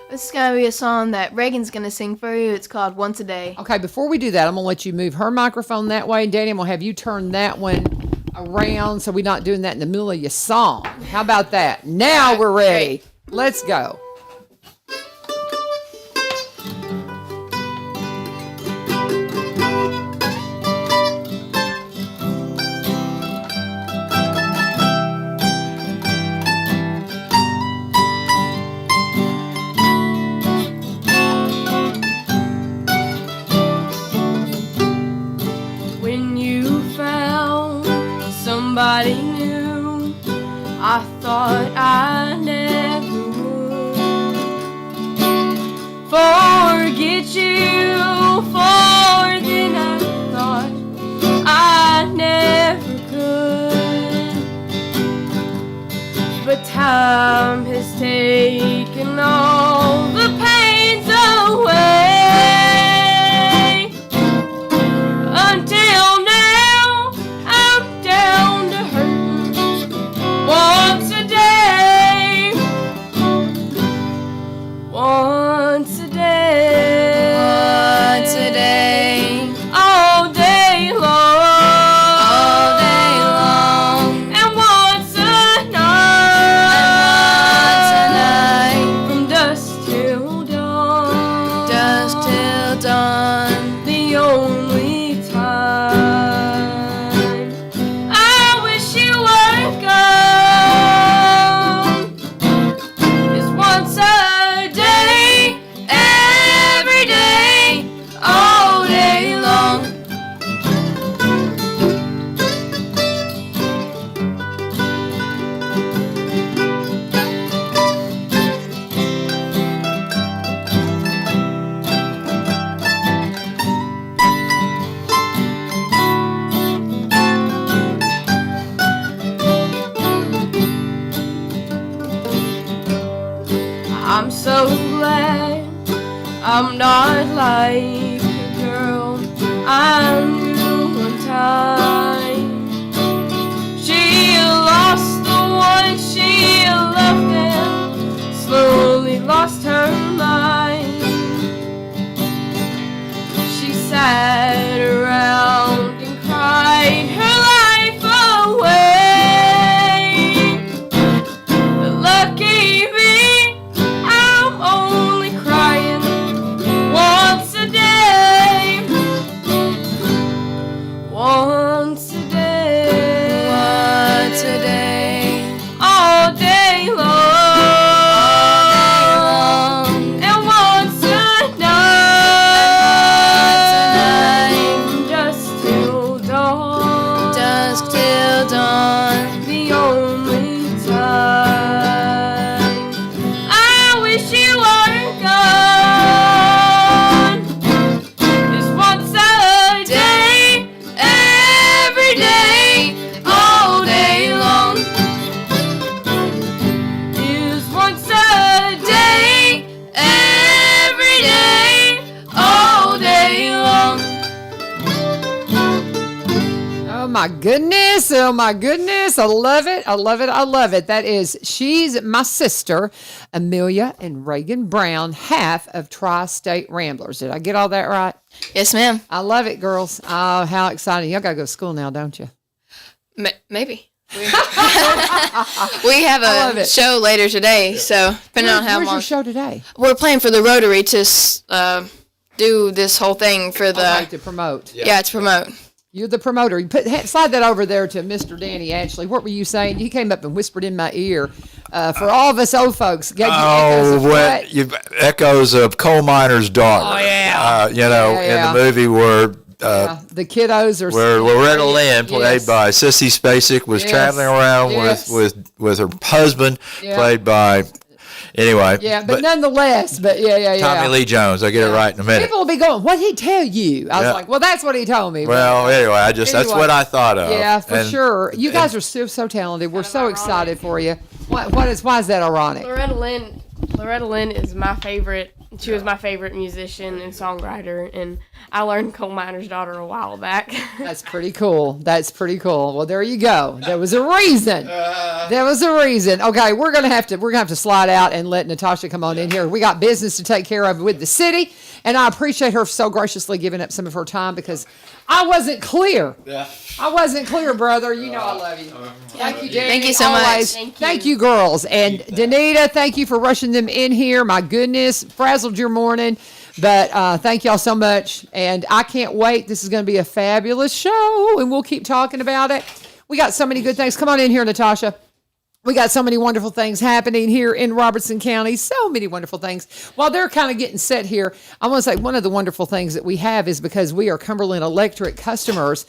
This is going to be a song that Reagan's going to sing for you. It's called Once a Day. Okay, before we do that, I'm going to let you move her microphone that way. Danny, I'm going to have you turn that one around so we're not doing that in the middle of your song. How about that? Now we're ready. Let's go. Somebody new, I thought I never would forget you, for then I thought I never could. But time has taken all the pains away. Until now, I'm down to hurting once a day. Once a day. Once a day. All day long. All day long. And once a night. dusk till dawn. The only time I wish you were gone is once a day, every day, all day long. I'm so glad I'm not like a girl I knew one time. She lost the one she loved and slowly lost her mind. She sat around and cried her life away. But lucky me, I'm only crying once a day. Once a day. Once a day, All day long. all day long. And once a night. Just till dawn. Dusk till dawn. The only time I wish you were gone is once a day, every day, all day long. Is once a day, every day, all day long. Oh my goodness. Oh my goodness. I love it. I love it. I love it. That is She's My Sister, Amelia and Reagan Brown, half of Tri-State Ramblers. Did I get all that right? Yes, ma'am. I love it, girls. Oh, how exciting. Y'all got to go to school now, don't you? Maybe. We have love a it. show later today, so depending on how Where's long. your show today? We're playing for the Rotary to do this whole thing for the. Like to promote. Yeah, to promote. You're the promoter. You slide that over there to Mr. Danny Atchley. What were you saying? You came up and whispered in my ear. For all of us old folks, gave you echoes of what? Echoes of coal miner's daughter. Oh, yeah. Yeah. In the movie where The kiddos are where Loretta Lynn, played Yes. by Sissy Spacek, was Yes. traveling around Yes. with her husband, Yeah. played by anyway. Yeah, but nonetheless, yeah. Tommy Lee Jones. I'll get it right in a minute. People will be going, what'd he tell you? I was Yeah. like, well, that's what he told me. Well, anyway, that's Anyway. what I thought of. Yeah, for And- sure. You guys are so talented. We're so excited for you. Why is that ironic? Loretta Lynn is my favorite. She was my favorite musician and songwriter, and I learned Coal Miner's Daughter a while back. That's pretty cool. Well, there you go. There was a reason. Okay, we're gonna have to slide out and let Natasha come on in here. We got business to take care of with the city, and I appreciate her so graciously giving up some of her time because I wasn't clear. I wasn't clear, brother. You know I love you. Thank you, Danny. Thank you so much. Always. Thank you, girls. And Danita, thank you for rushing them in here. My goodness, frazzled your morning. But thank y'all so much. And I can't wait. This is going to be a fabulous show, and we'll keep talking about it. We got so many good things. Come on in here, Natasha. We got so many wonderful things happening here in Robertson County. So many wonderful things. While they're kind of getting set here, I want to say one of the wonderful things that we have is because we are Cumberland Electric customers,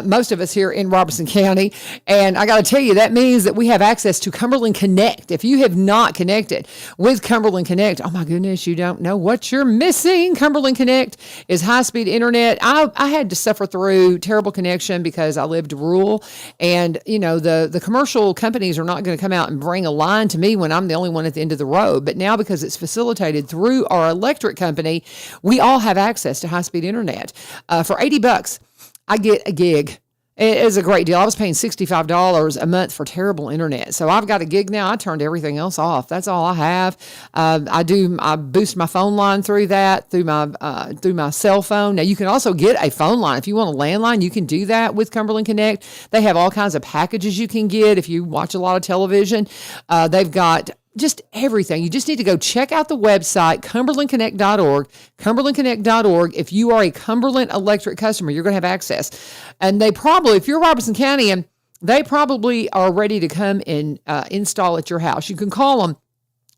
most of us here in Robertson County. And I got to tell you, that means that we have access to Cumberland Connect. If you have not connected with Cumberland Connect, oh my goodness, you don't know what you're missing. Cumberland Connect is high-speed internet. I had to suffer through terrible connection because I lived rural. And, you know, the commercial companies are not going to come out and bring a line to me when I'm the only one at the end of the road. But now, because it's facilitated through our electric company, we all have access to high-speed internet. For $80, I get a gig. It is a great deal. I was paying $65 a month for terrible internet. So I've got a gig now. I turned everything else off. That's all I have. I boost my phone line through that, through my cell phone. Now you can also get a phone line. If you want a landline, you can do that with Cumberland Connect. They have all kinds of packages you can get if you watch a lot of television. They've got just everything. You just need to go check out the website, cumberlandconnect.org, cumberlandconnect.org. If you are a Cumberland Electric customer, you're going to have access. And they probably, if you're Robertson County, and they probably are ready to come and install at your house. You can call them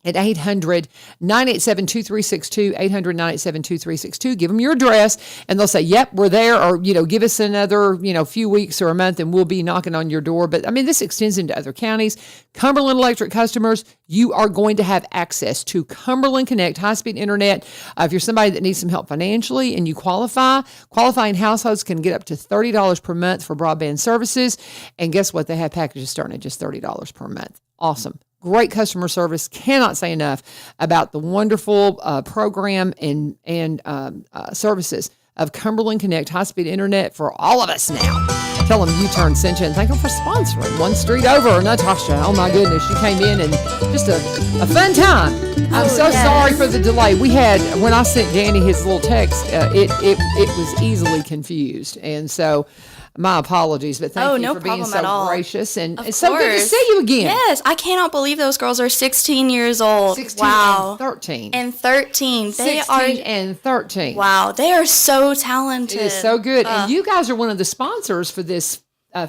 at 800-987-2362, 800-987-2362. Give them your address, and they'll say, yep, we're there, or, give us another, few weeks or a month, and we'll be knocking on your door. But, this extends into other counties. Cumberland Electric customers, you are going to have access to Cumberland Connect high-speed internet. If you're somebody that needs some help financially and you qualifying households can get up to $30 per month for broadband services. And guess what? They have packages starting at just $30 per month. Awesome. Great customer service. Cannot say enough about the wonderful program and services of Cumberland Connect high-speed internet for all of us now. Tell them U-Turn sent you, and thank them for sponsoring. One street over, Natasha. Oh my goodness, she came in and just a fun time. I'm so sorry for the delay. We had, when I sent Danny his little text, it was easily confused, and so my apologies, but thank you for being so gracious, and it's so good to see you again. Yes, I cannot believe those girls are 16 years old. 16 wow. and 13. And 13. They 16 and 13. Wow, they are so talented. It is so good. And you guys are one of the sponsors for this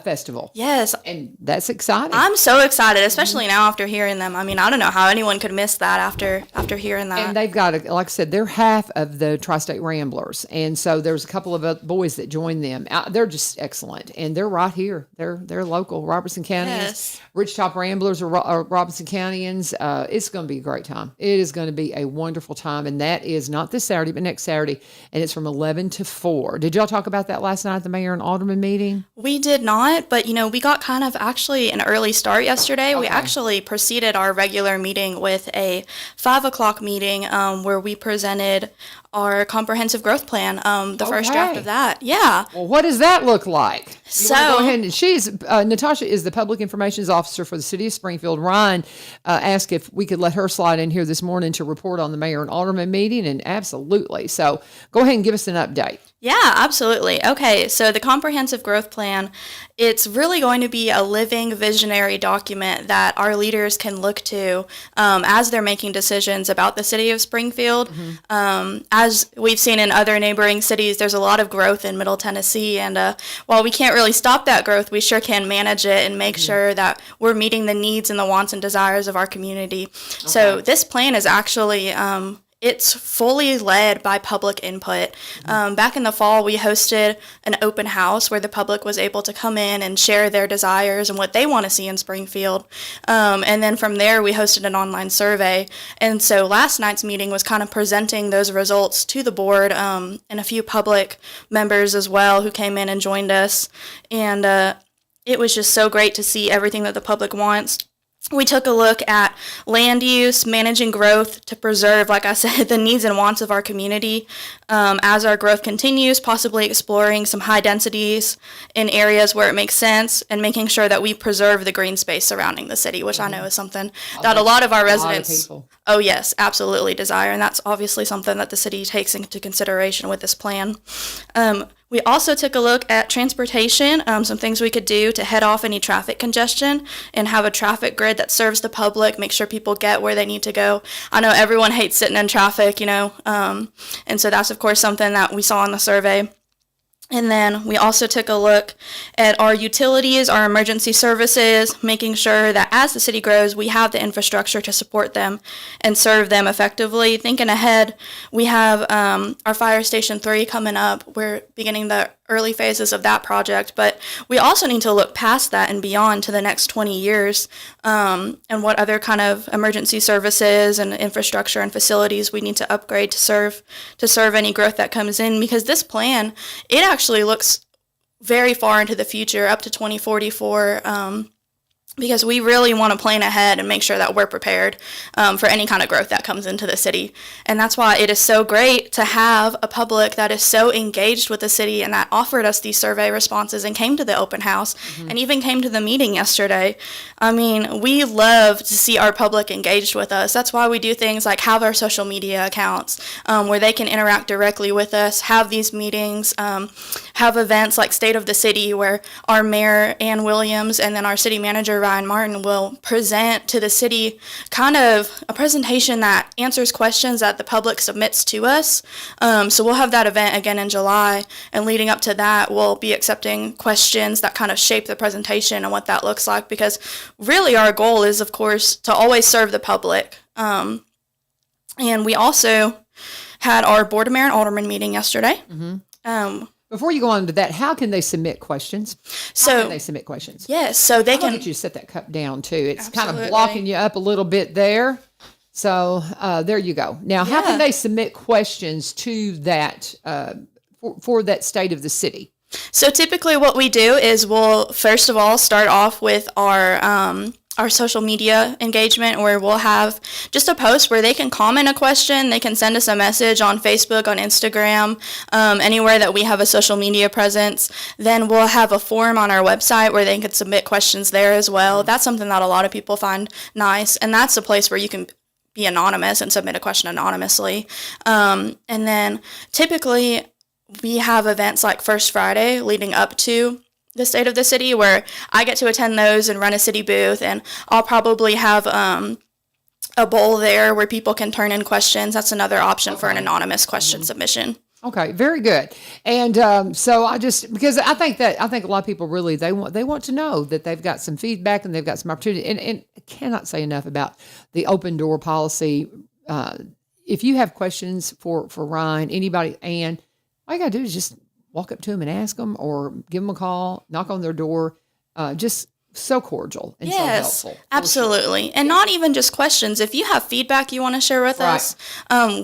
festival. Yes. And that's exciting. I'm so excited, especially now after hearing them. I don't know how anyone could miss that after hearing that. And they've got, like I said, they're half of the Tri-State Ramblers. And so there's a couple of boys that joined them. They're just excellent. And they're right here. They're local, Robertson Countyans. Yes. Ridgetop Ramblers are Robertson Countyans. It's going to be a great time. It is going to be a wonderful time. And that is not this Saturday, but next Saturday. And it's from 11 to 4. Did y'all talk about that last night at the mayor and alderman meeting? We did not, but we got kind of actually an early start yesterday. Okay. We actually preceded our regular meeting with a 5:00 meeting where we presented our comprehensive growth plan, the first draft of that. Yeah. Well, what does that look like? So go ahead and Natasha is the public information officer for the city of Springfield. Ryan asked if we could let her slide in here this morning to report on the mayor and alderman meeting, and absolutely. So go ahead and give us an update. Yeah, absolutely. Okay, so the comprehensive growth plan, it's really going to be a living visionary document that our leaders can look to as they're making decisions about the city of Springfield. Mm-hmm. As we've seen in other neighboring cities, there's a lot of growth in Middle Tennessee, and while we can't really stop that growth, we sure can manage it and make sure that we're meeting the needs and the wants and desires of our community. Okay. So this plan is actually it's fully led by public input. Back in the fall, we hosted an open house where the public was able to come in and share their desires and what they want to see in Springfield. And then from there, we hosted an online survey. And so last night's meeting was kind of presenting those results to the board and a few public members as well who came in and joined us. And it was just so great to see everything that the public wants. We took a look at land use, managing growth to preserve, like I said, the needs and wants of our community as our growth continues, possibly exploring some high densities in areas where it makes sense, and making sure that we preserve the green space surrounding the city, which I know is something that a lot of our residents, oh yes, absolutely desire, and that's obviously something that the city takes into consideration with this plan. We also took a look at transportation, some things we could do to head off any traffic congestion and have a traffic grid that serves the public, make sure people get where they need to go. I know everyone hates sitting in traffic, and so that's, of course, something that we saw in the survey. And then we also took a look at our utilities, our emergency services, making sure that as the city grows, we have the infrastructure to support them and serve them effectively. Thinking ahead, we have our Fire Station 3 coming up. We're beginning the early phases of that project, but we also need to look past that and beyond to the next 20 years and what other kind of emergency services and infrastructure and facilities we need to upgrade to serve any growth that comes in, because this plan, it actually looks very far into the future, up to 2044, because we really want to plan ahead and make sure that we're prepared for any kind of growth that comes into the city. And that's why it is so great to have a public that is so engaged with the city and that offered us these survey responses and came to the open house and even came to the meeting yesterday. I mean, we love to see our public engaged with us. That's why we do things like have our social media accounts where they can interact directly with us, have these meetings, have events like State of the City, where our mayor, Ann Williams, and then our city manager, Ryan Martin, will present to the city kind of a presentation that answers questions that the public submits to us. So we'll have that event again in July, and leading up to that, we'll be accepting questions that kind of shape the presentation and what that looks like, because really our goal is, of course, to always serve the public. And we also had our Board of Mayor and Alderman meeting yesterday. Before you go on to that, how can they submit questions? How can they submit questions? Yes, so they I'm gonna can. get you to set that cup down too. It's kind of Absolutely. blocking you up a little bit there. So there you go. Now, how can they submit questions to that for that State of the City? So typically what we do is we'll first of all start off with our social media engagement, where we'll have just a post where they can comment a question. They can send us a message on Facebook, on Instagram, anywhere that we have a social media presence. Then we'll have a form on our website where they can submit questions there as well. That's something that a lot of people find nice, and that's a place where you can be anonymous and submit a question anonymously. And then typically we have events like First Friday leading up to the State of the City, where I get to attend those and run a city booth, and I'll probably have a bowl there where people can turn in questions. That's another option for an anonymous question submission. Okay, very good. And so because I think a lot of people really they want to know that they've got some feedback and they've got some opportunity. And I cannot say enough about the open door policy. If you have questions for Ryan, anybody, and all you gotta do is just walk up to them and ask them, or give them a call, knock on their door. Just so cordial and so helpful. Absolutely. And not even just questions. If you have feedback you want to share with us,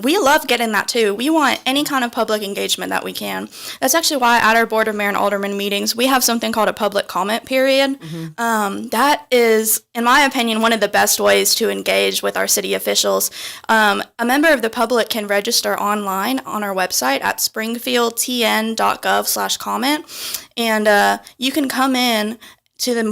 we love getting that too. We want any kind of public engagement that we can. That's actually why at our Board of Mayor and Alderman meetings, we have something called a public comment period. That is, in my opinion, one of the best ways to engage with our city officials. A member of the public can register online on our website at springfieldtn.gov/comment. And you can come in to the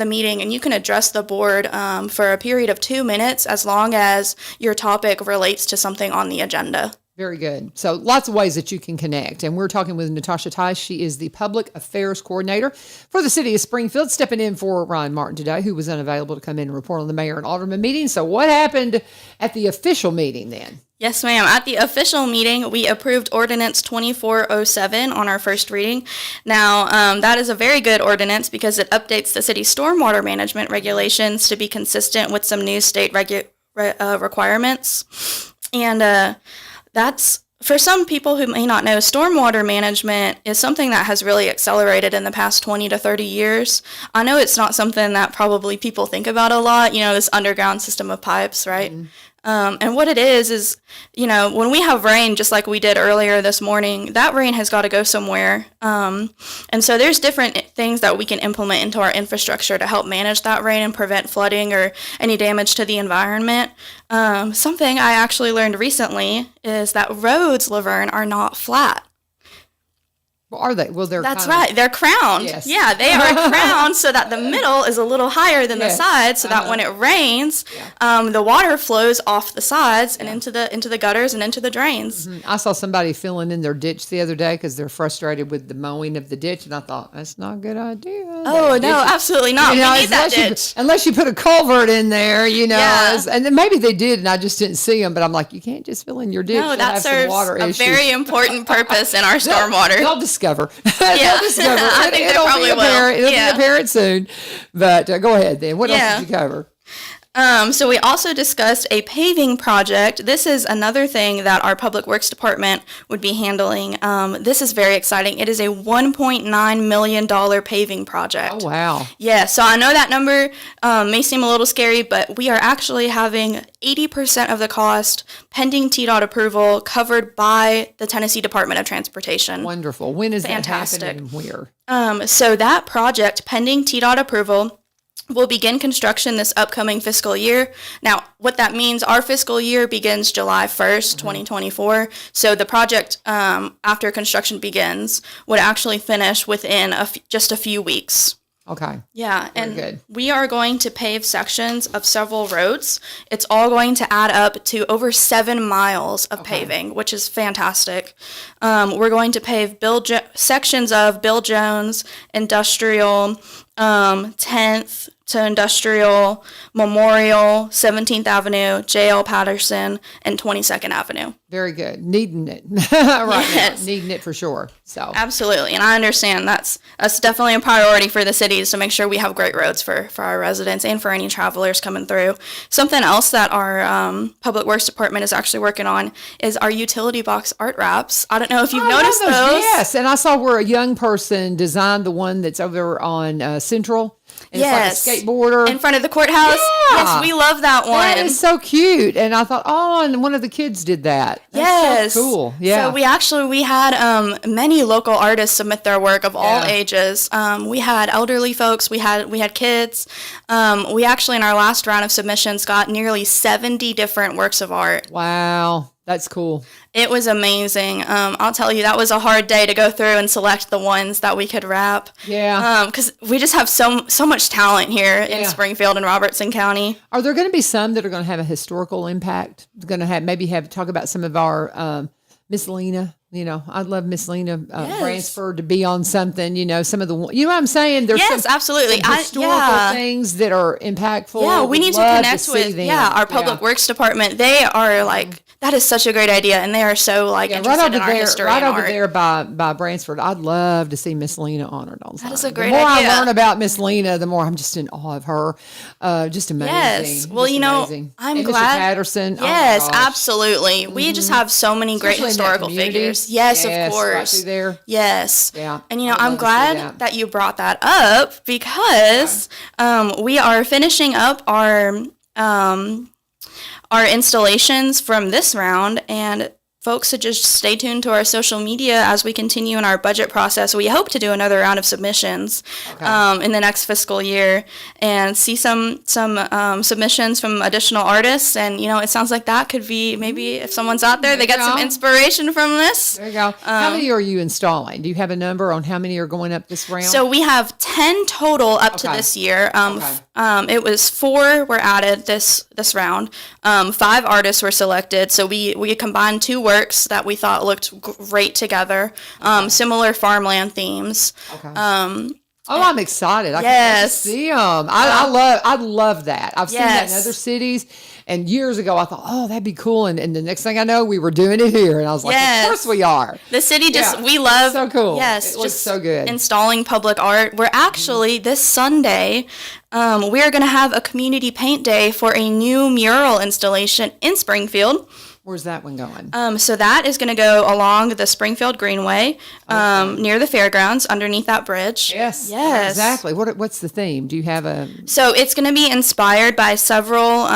meeting, and you can address the board for a period of 2 minutes, as long as your topic relates to something on the agenda. Very good. So lots of ways that you can connect. And we're talking with Natasha Tice. She is the Public Affairs Coordinator for the City of Springfield, stepping in for Ryan Martin today, who was unavailable to come in and report on the Mayor and Alderman meeting. So what happened at the official meeting then? Yes, ma'am. At the official meeting, we approved Ordinance 2407 on our first reading. Now, that is a very good ordinance because it updates the city's stormwater management regulations to be consistent with some new state requirements. And that's, for some people who may not know, stormwater management is something that has really accelerated in the past 20 to 30 years. I know it's not something that probably people think about a lot, this underground system of pipes, right? And what it is, when we have rain, just like we did earlier this morning, that rain has got to go somewhere. And so there's different things that we can implement into our infrastructure to help manage that rain and prevent flooding or any damage to the environment. Something I actually learned recently is that roads, LaVern, are not flat. Well, are they? Well, they're That's right. They're crowned. Yes. Yeah, they are crowned so that the middle is a little higher than the sides, so that when it rains, the water flows off the sides and into the gutters and into the drains. I saw somebody filling in their ditch the other day because they're frustrated with the mowing of the ditch, and I thought, that's not a good idea. Oh, no, absolutely not. We need that ditch. Unless you put a culvert in there, Yeah. and then maybe they did, and I just didn't see them, but I'm like, you can't just fill in your ditch. No, You'll that have some serves water a issues. very important purpose in our stormwater. They'll discover. Yeah. They'll discover. I think they It'll probably be apparent. will. It'll be apparent soon. But go ahead then. What else Yeah. did you cover? So we also discussed a paving project. This is another thing that our Public Works Department would be handling. This is very exciting. It is a $1.9 million paving project. Oh, wow. Yeah, so I know that number may seem a little scary, but we are actually having 80% of the cost pending TDOT approval covered by the Tennessee Department of Transportation. Wonderful. When is Fantastic. that happening and where? So that project, pending TDOT approval, will begin construction this upcoming fiscal year. Now, what that means, our fiscal year begins July 1st, 2024. So the project, after construction begins, would actually finish within just a few weeks. Okay. Yeah, and good. we are going to pave sections of several roads. It's all going to add up to over 7 miles of paving, which is fantastic. We're going to pave sections of Bill Jones, Industrial, 10th to Industrial, Memorial, 17th Avenue, J.L. Patterson, and 22nd Avenue. Very good. Needing it right Yes. now. Needing it for sure. So Absolutely, and I understand that's definitely a priority for the cities to make sure we have great roads for our residents and for any travelers coming through. Something else that our Public Works Department is actually working on is our utility box art wraps. I don't know if you've I noticed love those. Yes, and I saw where a young person designed the one that's over on Central. And Yes. it's like a skateboarder. In front of the courthouse. Yeah. Yes, we love that one. That is so cute. And I thought, oh, and one of the kids did that. That's Yes. so cool. Yeah. So we had many local artists submit their work of all Yeah. ages. We had elderly folks, we had kids. We actually in our last round of submissions got nearly 70 different works of art. Wow. That's cool. It was amazing. I'll tell you, that was a hard day to go through and select the ones that we could wrap. Yeah. Because we just have so much talent here in Yeah. Springfield and Robertson County. Are there going to be some that are going to have a historical impact? Going to have talk about some of our Miss Lena. You know, I'd love Miss Lena Bransford to be on something. You know, some of the you know what I'm saying. There's Yes, some, absolutely. some historical things that are impactful. Yeah, we Would need to love connect see with them. our Public Works Department. They are like that is such a great idea, and they are so like Yeah, right interested over in our there, history right and over art. there by Bransford. I'd love to see Miss Lena honored on something. is a great The more idea. I learn about Miss Lena, the more I'm just in awe of her. Just amazing. Yes. Well, Just you know, amazing. I'm and glad- Mr. Patterson. Oh my Yes, gosh. absolutely. We just have so many great Especially in that historical community. figures. Yes, Yes, of course. right through there. Yes. Yeah, And you know, I'd I'm love to see glad that. that you brought that up because we are finishing up our installations from this round, and folks should just stay tuned to our social media as we continue in our budget process. We hope to do another round of submissions in the next fiscal year and see some submissions from additional artists. And, you know, it sounds like that could be maybe if someone's out there, they There get you some go. inspiration from this. There you go. How many are you installing? Do you have a number on how many are going up this round? So we have 10 total up to Okay. this year. Okay. It was 4 were added this round. 5 artists were selected. So we combined 2 works that we thought looked great together. Similar farmland themes. Okay. Oh, I'm excited. I can't wait to Yes. see them. I love that. I've seen that in Yes. other cities. And years ago, I thought, oh, that'd be cool. And the next thing I know, we were doing it here. And I was like, Yes. of course we are. The city just, Yeah. we love. So cool. Yes. It looks just so good. Installing public art. We're actually, this Sunday, we are going to have a community paint day for a new mural installation in Springfield. Where's that one going? So that is going to go along the Springfield Greenway, near the fairgrounds, underneath that bridge. Yes. Yes. Exactly. What's the theme? Do you have a... So it's going to be inspired by several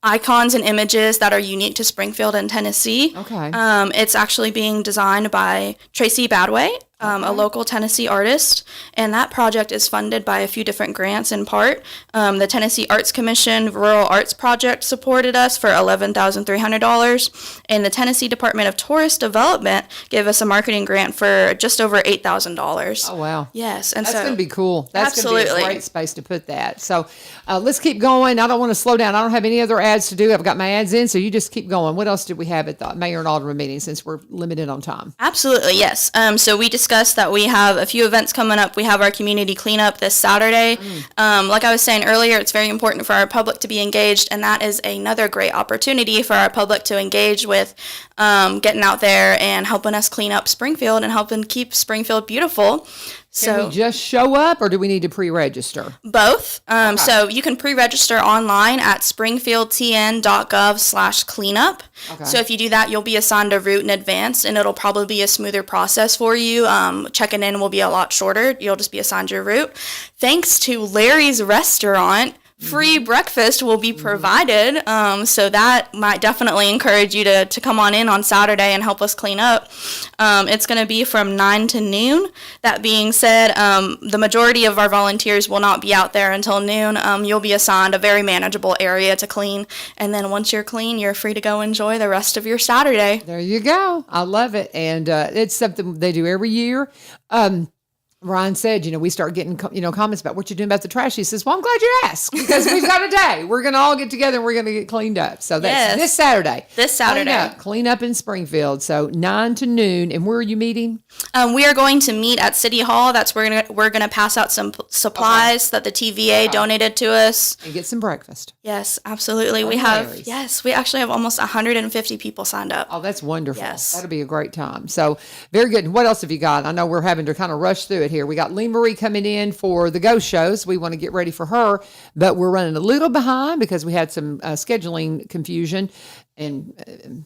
icons and images that are unique to Springfield and Tennessee. Okay. It's actually being designed by Tracy Badway, a local Tennessee artist, and that project is funded by a few different grants in part. The Tennessee Arts Commission Rural Arts Project supported us for $11,300, and the Tennessee Department of Tourist Development gave us a marketing grant for just over $8,000. Oh, wow. Yes, and That's so going to be cool. That's going to be Absolutely. a great space to put that. So let's keep going. I don't want to slow down. I don't have any other ads to do. I've got my ads in, so you just keep going. What else did we have at the mayor and alderman meeting since we're limited on time? Absolutely, yes. So we discussed that we have a few events coming up. We have our community cleanup this Saturday. Like I was saying earlier, it's very important for our public to be engaged, and that is another great opportunity for our public to engage with getting out there and helping us clean up Springfield and helping keep Springfield beautiful. Can we just show up, or do we need to pre-register? Both. So you can pre-register online at springfieldtn.gov/cleanup. Okay. So if you do that, you'll be assigned a route in advance, and it'll probably be a smoother process for you. Checking in will be a lot shorter. You'll just be assigned your route. Thanks to Larry's Restaurant, free breakfast will be provided, so that might definitely encourage you to come on in on Saturday and help us clean up. It's going to be from 9 to noon. That being said, the majority of our volunteers will not be out there until noon. You'll be assigned a very manageable area to clean, and then once you're clean, you're free to go enjoy the rest of your Saturday. There you go. I love it. And it's something they do every year. Ryan said, we start getting, comments about what you're doing about the trash. He says, well, I'm glad you asked because we've got a day. We're going to all get together and we're going to get cleaned up. So that's this Saturday. This Saturday. Clean up in Springfield. So 9 to noon. And where are you meeting? We are going to meet at City Hall. That's where we're gonna pass out some supplies that the TVA donated to us. And get some breakfast. Yes, absolutely. We actually have almost 150 people signed up. Oh, that's wonderful. Yes. That'll be a great time. So very good. And what else have you got? I know we're having to kind of rush through it here. We got Lee Marie coming in for the ghost shows. We want to get ready for her, but we're running a little behind because we had some scheduling confusion and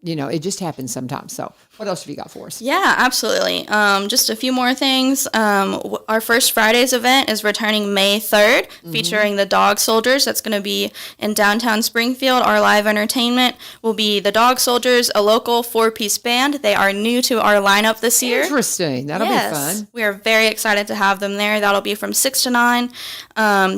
it just happens sometimes. So what else have you got for us? Yeah, absolutely. Just a few more things. Our First Fridays event is returning May 3rd, featuring the Dog Soldiers. That's going to be in downtown Springfield. Our live entertainment will be the Dog Soldiers, a local 4-piece band. They are new to our lineup this year. Interesting. That'll be fun. We are very excited to have them there. That'll be from 6 to 9.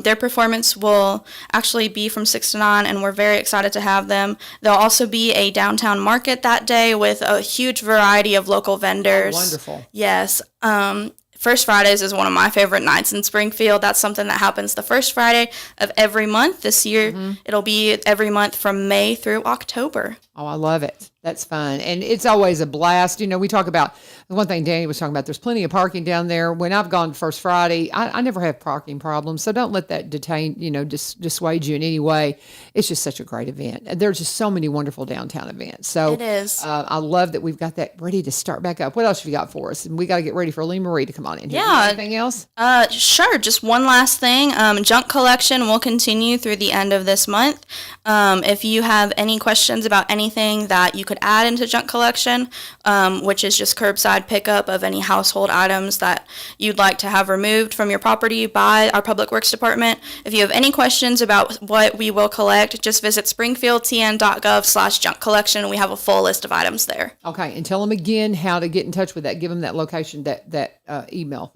Their performance will actually be from 6 to 9, and we're very excited to have them. There'll also be a downtown market that day with a huge variety of local vendors. Oh, wonderful. Yes. First Fridays is one of my favorite nights in Springfield. That's something that happens the first Friday of every month. This year, it'll be every month from May through October. Oh, I love it. That's fun. And it's always a blast. We talk about the one thing Danny was talking about, there's plenty of parking down there. When I've gone First Friday, I never have parking problems. So don't let that dissuade you in any way. It's just such a great event. And there's just so many wonderful downtown events. So it is. I love that we've got that ready to start back up. What else have you got for us? And we got to get ready for Lee Marie to come on in here. Yeah. Anything else? Sure. Just one last thing. Junk collection will continue through the end of this month. If you have any questions about anything that you could add into junk collection, which is just curbside pickup of any household items that you'd like to have removed from your property by our Public Works Department. If you have any questions about what we will collect, just visit springfieldtn.gov/junk collection. We have a full list of items there. Okay, and tell them again how to get in touch with that. Give them that location, that email,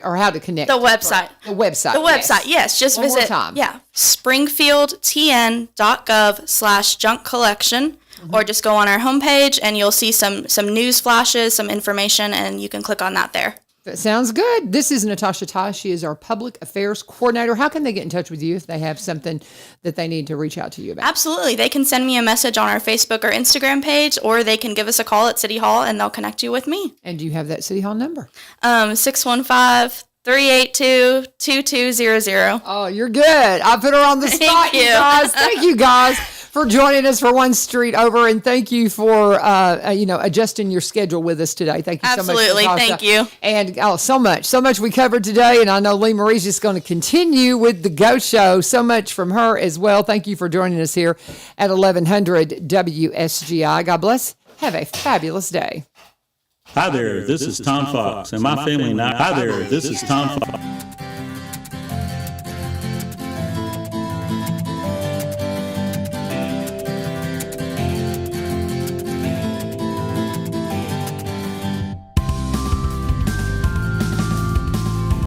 or how to connect. The website. The website. The website, yes. Just One more visit. time. Yeah, springfieldtn.gov/junk collection. Or just go on our homepage and you'll see some news flashes, some information, and you can click on that there. That sounds good. This is Natasha Tice. She is our public affairs coordinator. How can they get in touch with you if they have something that they need to reach out to you about? Absolutely. They can send me a message on our Facebook or Instagram page, or they can give us a call at City Hall and they'll connect you with me. And do you have that City Hall number? 615-382-2200. Oh, you're good. I put her on the spot, you guys. Thank you guys for joining us for One Street Over, and thank you for adjusting your schedule with us today. Thank you so much. Absolutely, thank you. And so much we covered today, and I know Lee Marie's just going to continue with the Go Show. So much from her as well. Thank you for joining us here at 1100 WSGI. God bless. Have a fabulous day. Hi there, this is Tom Fox, and my family and I. Hi there, this is Tom Fox.